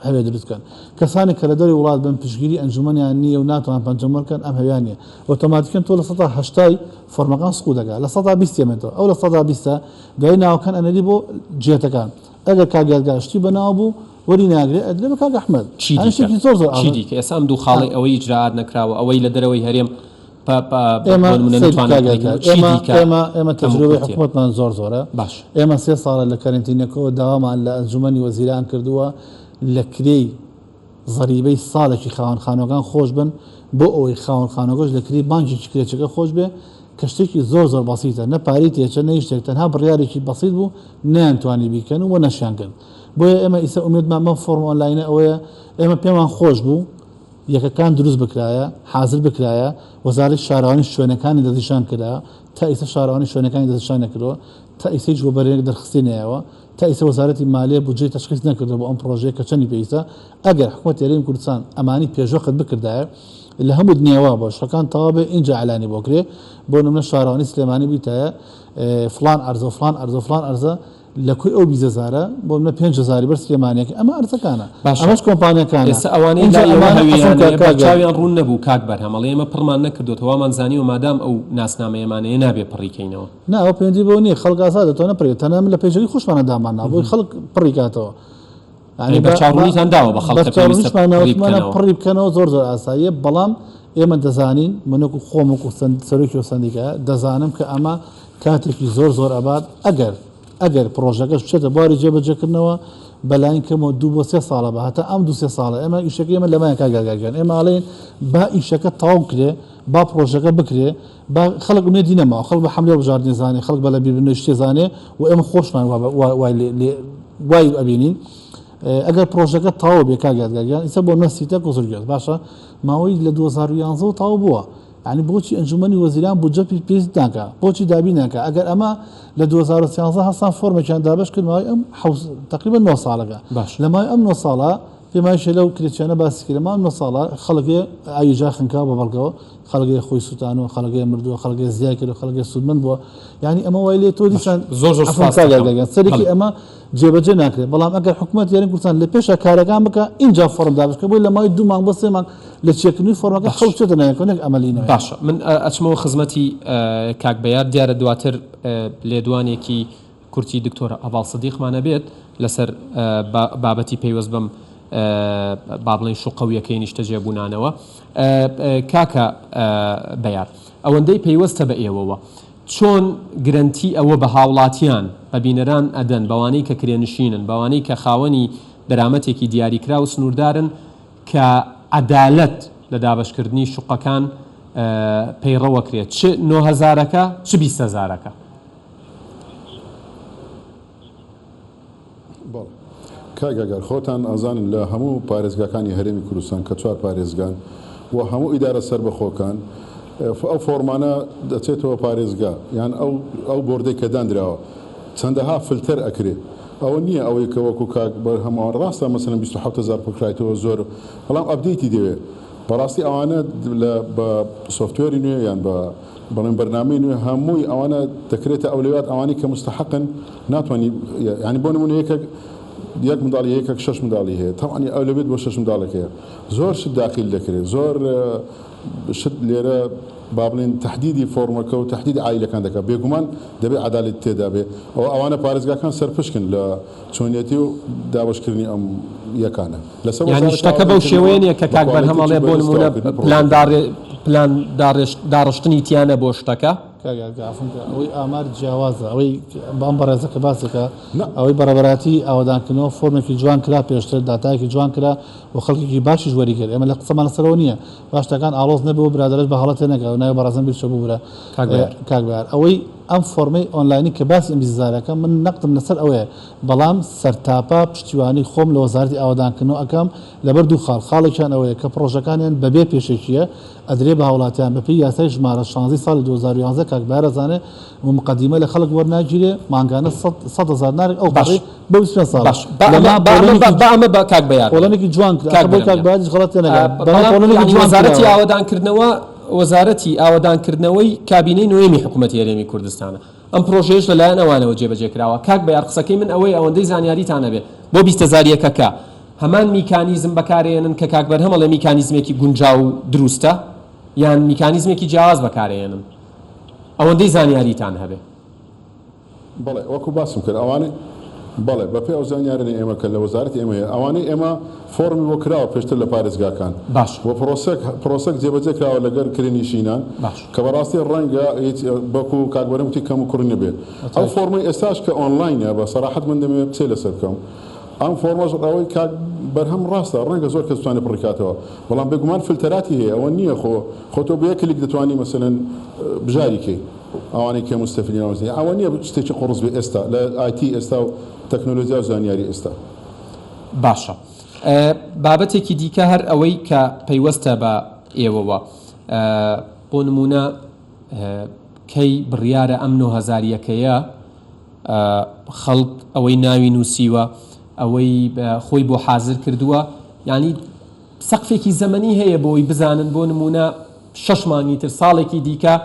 J: هەوێ دروستکەن کەسانی کە لە دەوری وڵات بن پشگیری ئەنجومەنیان نییە و ناتوان پەنجەمەکەن ئەم هەویان نیە ئۆتۆماتیکەن تۆ لە 180 فۆرمەکان سقوط دەکات لە 120 ئەمێتەوە ئەو لە 120 دوای ناوەکان ئەنەری بۆ جێتەکان ئەگەر کاگەرگا شتی بەناو بوو وەری ناگرێت ئەدرێ بە کاک ئەحمەد
A: چی دیکە ئێستا ئەم دوو خاڵی ئەوەی ئیجراعات نەکراوە ئەوەی لە دەرەوەی هەرێم
J: ئێمە تەجروبەی حکوومەتمان زۆرە باش ئێمە 3 ساڵە لە کارنتینەکەەوە داوامان لە ئەنجومەنی وەزیران کردووە لە کرێی زەریبەی ساڵێکی خاوەنخانەکان خۆش بن بۆ ئەوەی خاوەنخانەکەش لە کری بانکی کرێچەکە خۆش بێ کە شتێکی زۆر بەسیتە نە پاری تێچە نەیشتێک تەنها بڕیارێکی بەسیت بوو نەیانتوانی بیکەن و نەشیانکرد بۆیە ئێمە ئیسە ئومێدمان مە فۆرم ئۆنلاینە ئەوەیە ئێمە پێمان خۆش بوو یەکەکان دروست بکرایە حاضر بکرایە وەزارەتی شارەوانی شوێنەکانی دەستنیشان کرا تا ئیسە شارەوانی شوێنەکانی دەستنیشان نەکردەوە تا ئیسەی جوبەرێک دەرخستی نەیەوە تا ئیسە وەزارەتی مالیە بودجەی تەشخیص نەکردەوە بۆ ئەم پرۆژەیە کە چەندی پێویستە ئەگەر حکوومەت هەرێمی کوردستان ئەمانی پێشوەخت بکردایە لە هەموو دنیاوا بۆ شەکان تەواو بێ اینجا ئەلانی بۆکرێ بۆ نمونە شارەوانی سلێمانی بیتایە فلان ئەرزە فلان ئەرزە فلان ئەرزە لە کوی ئەو 20,000 بۆ منە 5,000 بەر سلێمانێک ئەمە ئەرزەکانە ئەمەش کۆمپانیەکان
A: ئێستا ئەوانەی چاویان ڕوون نەبوو کاک بەرهەمەڵێ ئێمە پڕمان نەکردوەوەمان زانی و مادام ئەو ناسنامەیەمانەیە نابێ پڕیکەینەوە
J: ناوە پێندی بۆ نیە خەڵک ئاسا دەتوانە پڕێت تەنها من لە پێشەوەی خۆشمانە دامان نابووی خەڵک پڕیکاتەوە
A: بەچاڕوونیتان داوە بە خەڵک
J: پڕی بکەنەوە زۆر ئاساییە بەڵام ئێمە دەزانین منەکو خۆمەکو سەرۆکی و سندیکە دەزانم کە ئەمە کاتێکی زۆر ئەبات ئەگەر پرۆژەکەش بچێتە بواری جێبەجێکردنەوە بەلاین کەمەوە 2 بۆ 3 ساڵە بە هەتا ئەم 2 ساڵە ئێمە ئیشەکە ئێمە لەمایە کاگەرگاگەن ئێمە ئاڵێن با ئیشەکە تەواو کرێ با پرۆژەکە بکرێ با خەڵک ئومێدی نەماوە خەڵک بە حەملێ بژاردنێ زانێ خەڵک بە لە بیربوونەوەی شتێ زانێ و ئێمە خۆشمان وای ئەبینین ئەگەر پرۆژەکە تەواو بێ کاگەرگاگیان ئیسە بۆ نەسیتە گۆزرگێت باشە ماوەی لە 2011 تەواو بووە ینی بۆچی ئەنجومەنی وەزیران بودجە پێویست ناکە بۆچی دابی ناکە ئەگەر ئەمە لە 2013 هەستان فۆرمێکیان دابش کرد ماوەی ئەم تقریبا 9 ساڵەکە لە ماوەی ئەم 9 ساڵە پێمایشە لەو کرێچیانە باسی کرد مام 9 ساڵە خەڵکێ ئاویجا خنکا بە بەڵگەوە خەڵگەی خۆی سووتانەوە خەڵگەی مردووە خەڵگەی زیای کرد و خەڵگەی سوودمەند بووە ینی ئەمە وای لێ تۆ دیسان
A: زۆر
J: سەرێکی ئەمە جێبەجێ ناکرێت بەڵام ئەگەر حکوومەت یاریان کوردستان لە پێشە کارەکان بکە اینجا فۆرم دابشکە بۆی لە ماوەی 2 مانگ بۆ 3 مانگ لە چێکردنی فۆرمەکە خەڵچێتە نایەکۆنێک ئەمەلینەوە
A: باشە من ئەچمەوە خزمەتی کاک بەیار دیارە دواتر لێدوانێکی کورتی دکتۆرە ئەڤاڵ سەدیقمانە بێت لەسەر بابەتی پەیوەست بەم با بڵێن شوقەویەکەی نیشتە جێبوونانەوە کاکە بەیار ئەوەندەی پەیوەستە بە ئێوەوە چۆن گرنتی ئەوە بە هاوڵاتیان بە بینەران ئەدەن بەوانەی کە کرێنشینن بەوانەی کە خاوەنی دەرامەتێکی دیاریکرا و سنووردارن کە عەدالەت لە دابشکردنی شوقەکان پەیڕەوە کرێت چ 9,000ەکە چ 20,000ەکە
M: کاگەگەر خۆتان ئازانن لە هەموو پارێزگاکانی هەرێمی کوردستان کە 4 پارێزگان و هەموو ئیدارە سەر بەخۆکان ئەو فۆرمانە دەچێتەوە پارێزگا یان ئەو بۆردەی کە دانراوە چەندەها فلتەر ئەکرێ ئەوە نییە ئەوەی کە وەکو کاک هەمووان ڕاستە مەسەن 27,000 پڕکرایەوە زۆر بەڵام ئەپدەیتی دەوێت بەڕاستی ئەوانە بە سۆفتوێری نوێ یان بە بەڵێن بەرنامەی نوێ هەمووی ئەوانە دەکرێتە ئەولویات ئەوانی کە مستحقن ناتوانانی ینی بۆ نمونە یەک منداڵی یەکێک 6 منداڵی هەیە تەوانی ئەو لەبێت بۆ 6 منداڵێکەیە زۆر شت داخل دەکرێت زۆر شت لێرە با بڵێن تهدیدی فۆرمەکە و تهدیدی عایلەکان دەکات بێگومان دەبێت عەدالەت تێدا بێ ئەوانە پارێزگاکان سەرپشکن لە چۆنیەتی و دابشکردنی ئەم یەکانە لەسەر
A: یانی شتەکە بەو شێوەیە کە کاک بەرهەمەڵێ بۆ نمونە پلان داڕشتنی تیانە بۆ شتەکە
J: ئەوەی ئامار جیاوازە ئەوەی بام بەڕێزەکە باسەکە ئەوەی بەڕێبەراتی ئاوادانکردنەوە فۆرمێکی جوان کرا پێشتر داتایەکی جوان کرا و خەڵکێکی باشی ژوەری کرد ئێمە لە قسەمان لەسەرەوە نییە باشتەکان ئاڵۆز نەبەوە برادەرش بە هەڵەتێ نەکە و ناوی بەڕازم بیرچە بوورە کاک بەیار ئەوەی ئەم فۆرمەی ئۆنلاینی کە باسی ئەم 20,000ەکە من نەقدم لەسەر ئەوەیە بەڵام سەرتاپا پشتیوانی خۆم لە وەزارەتی ئاوادانکردنەوە ئەەکەم لەبەر دوو خاڵێکیان ئەوەیە کە پرۆژەکانیان بەبێ پێشێکیە ئەدرێ بە هاوڵاتیان بەپی یاسای ژمارە 16 ساڵی 2011 کاک بەیار ئەزانێ و مقدمە لە خەڵک وەرناگیرێ مانگانە 100,000 نارێک ئەو بەڕێ بە 25 ساڵ
A: بەمە بە کاک بەیار
J: پۆلەنێکی جوان کاک بەیار غەڵەت
A: وەزارەتی ئاوادانکردنەوەی کابینەی نوێمی حکوومەتی هەرێمی کوردستانە ئەم پرۆژێش لەلایەن ئەوانەوە جێبەجێکراوە کاک بە یارقسەکەی من ئەوەی ئەوەندەی زانیاریتانە بێ بۆ 20,000 هەمان میکانیزم بەکارێنن کە کاک بەرهەمەڵێ میکانیزمێکی گونجاو و دروستە یان میکانیزمێکی جیاواز بەکارێنن ئەوەندەی زانیاریتان هەبێ.
M: بەڵێ وەکو باسم کرد ئەوانەی بەڵێ بەپێ ئەو زانیارن ئێمە کە لە وەزارەتی ئێمە ئەوانەی ئێمە فۆرمی بۆ کراوە پێشتر لە پارێزگاکان
A: باش
M: و پرۆسەک جێبەجێ کراوە لەگەر کرێنشینان کە بەڕاستی ڕەنگە بەکو کاکبەرمتی کەم و کوڕ نەبێ ئەو فۆرمی ئێستاش کە ئۆنلاینە بە سەراحەت من دەمێت بچێ لەسەر بکەم ئەم فۆرمەش ئەوەی کاک بەرهەم ڕاستە ڕەنگە زۆر کەس توانێت بڕکاتەوە بەڵام بێگومان فلتەراتی هەیە ئەوە نییە خۆ تۆ بە یەک کلیک دەتوانی مەسەلەن بژاریکەی ئەوانەی کە مستەفیدین ئەوە نییە شتێکی قڕز بێ ئێستا لە ئایتی ئێستا و تەکنۆلۆژیا و زانیاری ئێستا.
A: باشە بابەتێکی دیکە هەر ئەوەی کە پەیوەستە بە ئێوەوە بۆ نمونە کەی بڕیارە ئەم 9,000ەکەیە خەڵک ئەوەی ناوی نووسیوە ئەوەی خۆی بۆ حازر کردووە ینی سەقفێکی زەمەنی هەیە بۆی بزانن بۆ نمونە 6 مانگی تر ساڵێکی دیکە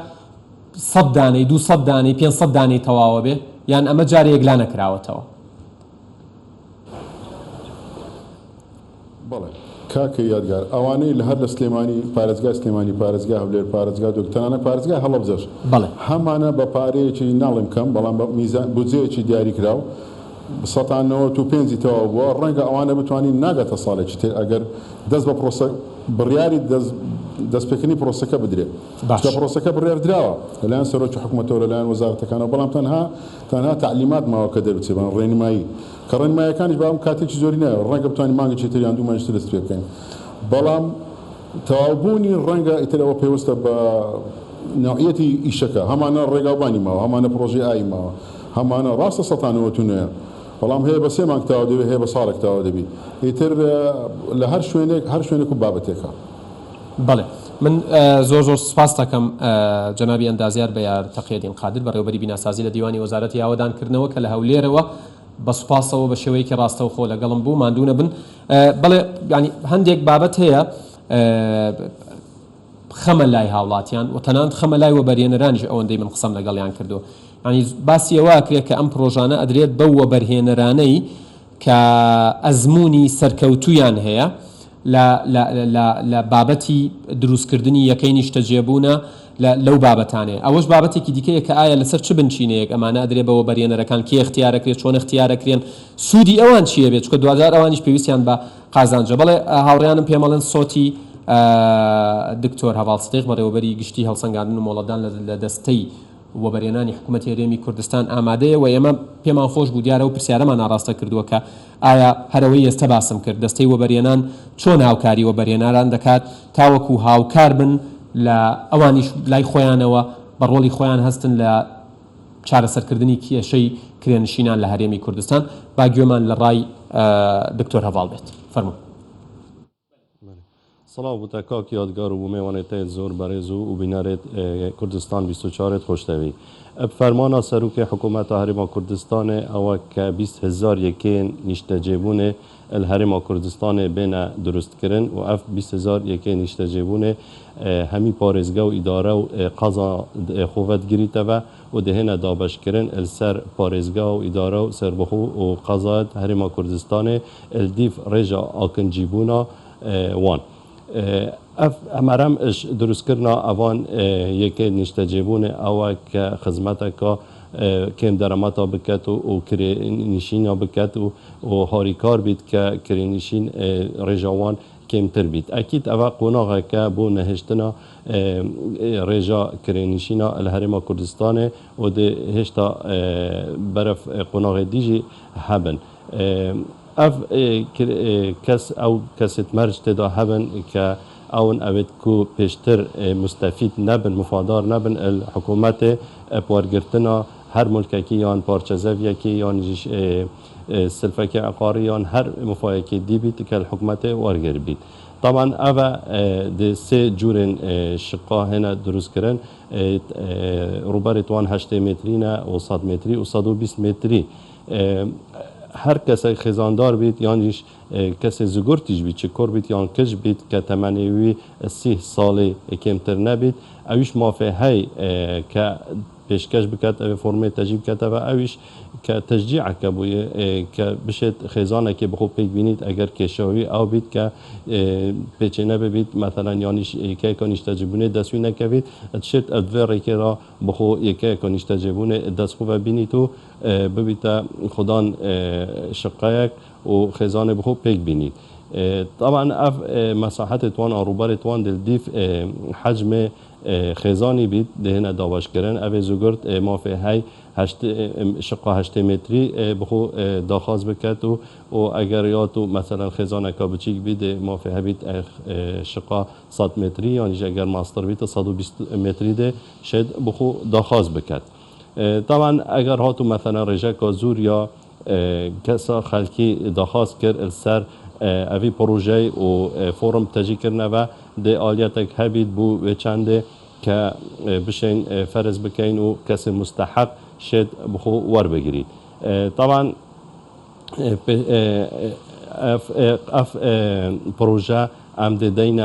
A: 100 دانەی 200 دانەی 500 دانەی تەواوە بێ یان ئەمە جارێک لا نەکراوەتەوە.
M: بەڵێ کاکە یادگار ئەوانەی لە هەر لە سلێمانی پارێزگای سلێمانی پارێزگا هەولێر پارێزگا دکتۆرانە پارێزگا هەڵەبجەش هەمانە بە پارەیەکی ناڵم کەم بەڵام بە میزان بودجەیەکی دیاری کراو 195 تەواو بووە ڕەنگە ئەوانە بتوانین ناگاتە ساڵێکی تر ئەگەر دەست بە پرۆسە بڕیاری دەستپێکردنی پرۆسەکە بدرێت کە پرۆسەکە بڕیار درراوە لەلایەن سەرۆکی حکوومەتەوە لەلایەن وەزارەتەکانەوە بەڵام تەنها تعلیمات ماوە کە دەربچێت بە ڕێنمایی کە ڕێنمایەکانیش باوم کاتێکی زۆری نایە ڕەنگە بتوانین مانگی چێتر یان 2 مانگی دەست پێ بکەین بەڵام تەواوبوونی ڕەنگە ئیترەوە پێوەستە بە نوعیەتی ئیشەکە هەمانە ڕێگاوبانی ماوە هەمانە پرۆژەی ئای ماوە هەمانە ڕاستە سەتانەوە تونەیە بەڵام هەیە بە 3 مانگ تاوا دەبێت هەیە بە ساڵێک تاوا دەبی ئیتر لە هەر شوێنێک و بابەتێکە.
A: بەڵێ من زۆر سپاس دەکەم جەنابی ئەندازیار بە یارتەقیەدین قادر بەڕێوەبەری بیناسازی لە دیوانی وەزارەتی ئاوەدانکردنەوە کە لە هەولێرەوە بە سوپاسەوە بە شێوەیەکی ڕاستەوخۆ لەگەڵم بوو ماندوو نەبن. بەڵێ ینی هەندێک بابەت هەیە خەمە لای هاوڵاتیان و تەنانەت خەمە لای وەبەرهێنەرانیش ئەوەندەی من قسەم لەگەڵیان کردو ینی باسی ئەوە کرێت کە ئەم پرۆژانە ئەدرێت بەو وەبەرهێنەرانەی کە ئەزمموی سەرکەوتویان هەیە لە بابەتی دروستکردنی یەکەی نیشتە جێبوونە لەو بابەتانێ ئەوەش بابەتێکی دیکەیە کە ئایا لەسەر چ بنچینەیەک ئەمانە ئەدرێ بەوە بەرهێنەرەکان کێ اختیارەکرێت چۆن اختیارەکرێن سوودی ئەوان چیە بێت چکە دوجار ئەوانیش پێویستیان بە قازانجە. بەڵێ هاوڕیانم پێمەڵێن سۆتی دکتۆر هەواڵستێق بەڕێوەبەری گشتی هەڵسەنگاندن و مۆڵەتدان لە دەستەی وەبەرهێنانی حکوومەتی هەرێمی کوردستان ئامادەیە و ئێمە پێمان خۆش بوو دیارە و پرسیارەمان ناڕاستە کردووە کە ئایا هەرەوەی ئێستا باسم کرد دەستەی وەبەرهێنان چۆن هاوکاری وەبەرهێناران دەکات تاوەکو هاوکار بن لە ئەوانیش لای خۆیانەوە بە ڕۆڵی خۆیان هەستن لە چارەسەرکردنی کێشەی کرێنشینان لە هەرێمی کوردستان با گوێمان لە ڕای دکتۆر هەواڵ بێت. فەرموو.
N: سڵاو بوتە کاک یادگار و بۆ میوانێتەیە زۆر بەڕێز و بینارێت کوردستان 24 خۆشتەوی فەرمانە سەرۆکی حکوومەتە هەرێما کوردستانê ئەوە کە 20,000 یەکێن نیشتەجێبوونê هەرێما کوردستانê بێنە دروستکردن و ئەف 20,000 یەکێن نیشتەجێبوونê هەمی پارێزگا و ئیدارە و قەزا خوڤەت گریتەوە و دهێنە دابەشکردن سەر پارێزگا و ئیدارە و سەربەخۆ و قەزایەت هەرێما کوردستانê دیف ڕێژە ئاکنجیبوونا وان. ئەمەرەم ئش دروستکردنا ئەوان یەکێ نیشتەجێبوونê ئەوە کە خزمەتەکە کێم دەرەمەتا بکات و کرێنشینە بکات و هاریکار بیت کە کرێنشین ڕێژەوان کێمتر بیت. ئەکید ئەوە قۆناغەکە بۆ نەهێشتنا ڕێژە کرێنشینە لە هەرێما کوردستانê و هێشتا بەرەف قۆناغی دیژی هەبن. ئەف کەس ئەو کەسێت مەرج تێدا هەبن کە ئەون ئەوێت کو پێشتر مستەفید نەبن مفادار نەبن حکوومەتێ ئەپوەرگرتنە هەر ملکەکی یان پارچەزەڤیەکی یان سلفەکی عقاری یان هەر مفایەکی دیبیت کە حکوومەتێ وەرگر بیت. طبعا ئەوە سێ جوورên شقا هێنە دروستکردن ڕوبەری توان 8 مترینە و 100 متری و 120 متری. هەر کەسێک خێزاندار بیت یانیش کەسێ زگورتیش بیت چ کۆر بیت یان کەش بیت کە تەمەنێوی 30 ساڵی کێمتر نەبیت ئەویش مافێ هەی کە پێشکەش بکات ئەوێ فۆرمێ تەجی بکاتەوە ئەویش کە تەشجیعەکە بووە کە بشێت خێزانێکی بخۆ پێک بینیت ئەگەر کێشەوەی ئەو بیت کە پێچێنە ببیت مەثەلەن یانیش یەکەیەکە نیشتەجێبوونێ دەستوی نەکەوێت ئەتشێت ئەدوێ ڕێکێرا بخۆ یەکەیەکە نیشتەجێبوونێ دەستخۆ بینیت و ببیتە خوددان شقایەک و خێزانێ بخۆ پێک بینیت. طبعا اف مساحت توان آروبار توان دلدیف حجم خزانی بید دهنا داواش کردن اوه زوگرد مافه های شقه 8 متری بخو داخواست بکت و اگر یاتو مثلا خزانه که بچیک بید مافه های بید شقه 100 متری یعنی اگر ماستر بید 120 متری ده شد بخو داخواست بکت. طبعا اگر هاتو مثلا رجا کازور یا کسا خلکی داخواست کرد السر اوی پروژه و فورم تجی کرنه و ده آلیتک هبید بو و چنده که بشین فرض بکین و کسی مستحق شد بخو ور بگیرید. طبعا اف پروژه امده دین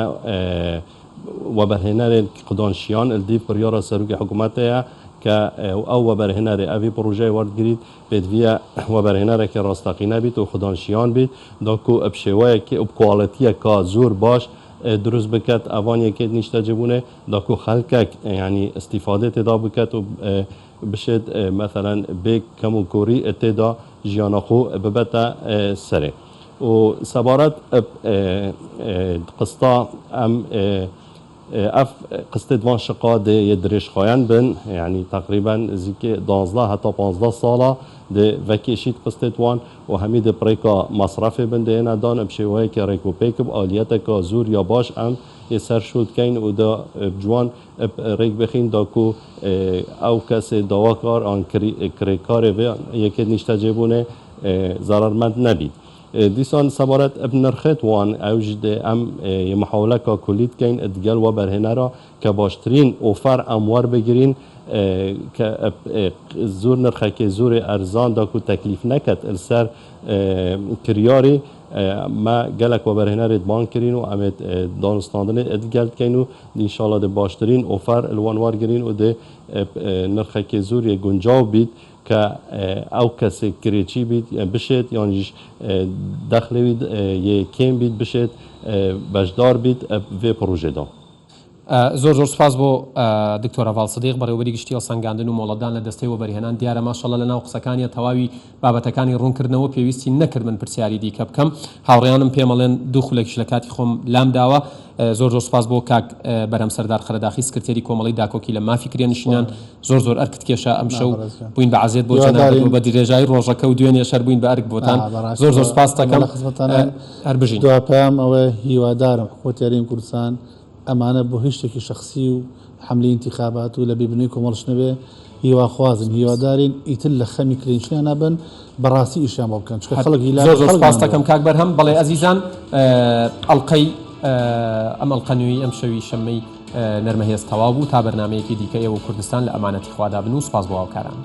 N: و برهنر قدانشیان الدیف پریارا سروک حکومته که او برهنر اوی پروژه ورد گرید بدویا و برهنر که راستقینه بید و خدانشیان بید داکو ابشوای که اب کوالیتی که زور باش درست بکت اوانی که نیشتجبونه داکو خلقک یعنی استفاده تدا بکت و بشد مثلا به کم و کوری اتدا جیانخو ببتا سره و سبارت قسطا ام اف قصه دوان شقا ده يدرش خواهن بن يعني تقريبا زيك 12 حتى 15 ساله ده وكيشيت قصه دوان و همي ده بريكا مصرف بن ده انا دان بشوي كي ريكو بيكب اليتك زور يا باش ام يسر شود كاين و ده جوان ريك بخين داكو او كاس دواكار ان كريكار و يكد نشتجبونه ضررمند نبيد. دیسان سبارت ابن نرخت وان اوجد ام محاوله که کلیت کین ادگل و برهنه را که باشترین اوفر اموار بگیرین که زور نرخه که زور ارزان دا که تکلیف نکد السر کریاری ما گلک و برهنه رید بان کرین و امید دانستاندن ادگل کین و انشاءالله ده باشترین اوفر الوانوار گیرین و ده نرخه که زور یه گنجاو بید که او کسی کریچی بید بشید یعنی دخل بید یه کم بید بشید بجدار بید و پروژه دا.
A: زۆر سپاس بۆ دکتۆرە ڤاڵسەدیق بەڕێوەبەری گشتی هەڵسەنگاندن و مۆڵەتدان لە دەستەی وەبەرهێنان دیارە ماشەڵڵا لەناو قسەکانیە تەواوی بابەتەکانی ڕوونکردنەوە پێویستی نەکرد من پرسیاری دیکە بکەم هاوڕێیانم پێمەڵێن دوو خولێکیش لە کاتی خۆم لام داوە زۆر سپاس بۆ کاک بەرەم سەردار خەرەداخی سکرتێری کۆمەڵی داکۆکی لە مافی کرێنشینان زۆر ئەرکت کێشە ئەم شەو بووین بە عەزیێت بۆ جەنابەت بە درێژایی ڕۆژەکە و دوێنێ شەر بووین بە ئەرک بۆتان زۆر سپاس دەکەم هەر بژین
J: دوپەیام ئەوە هیوادارم حکومەتی هەرێمی کوردستان ئەمانە بۆ هیچ شتێکی شخصی و حملی انتخابات و لە بیبنەوەی کۆمەڵش نەبێ هیواخوازن هیوادارین ئیتر لە خەمی کرێنشیان نەبن بەڕاستی ئیشیان بۆ بکەن چکە خەڵک
A: زۆر سپاس دەکەم کاک بەرهەم بەڵێ ئەزیزان ئەڵقەی ئەم ئەڵقەنووی ئەم شەوی شەممەی نەرمەهێز تەواو بوو تا بەرنامەیەکی دیکە ئێوە کوردستان لە ئەمانەتی خوادابن و سپاس بۆ هاوکاران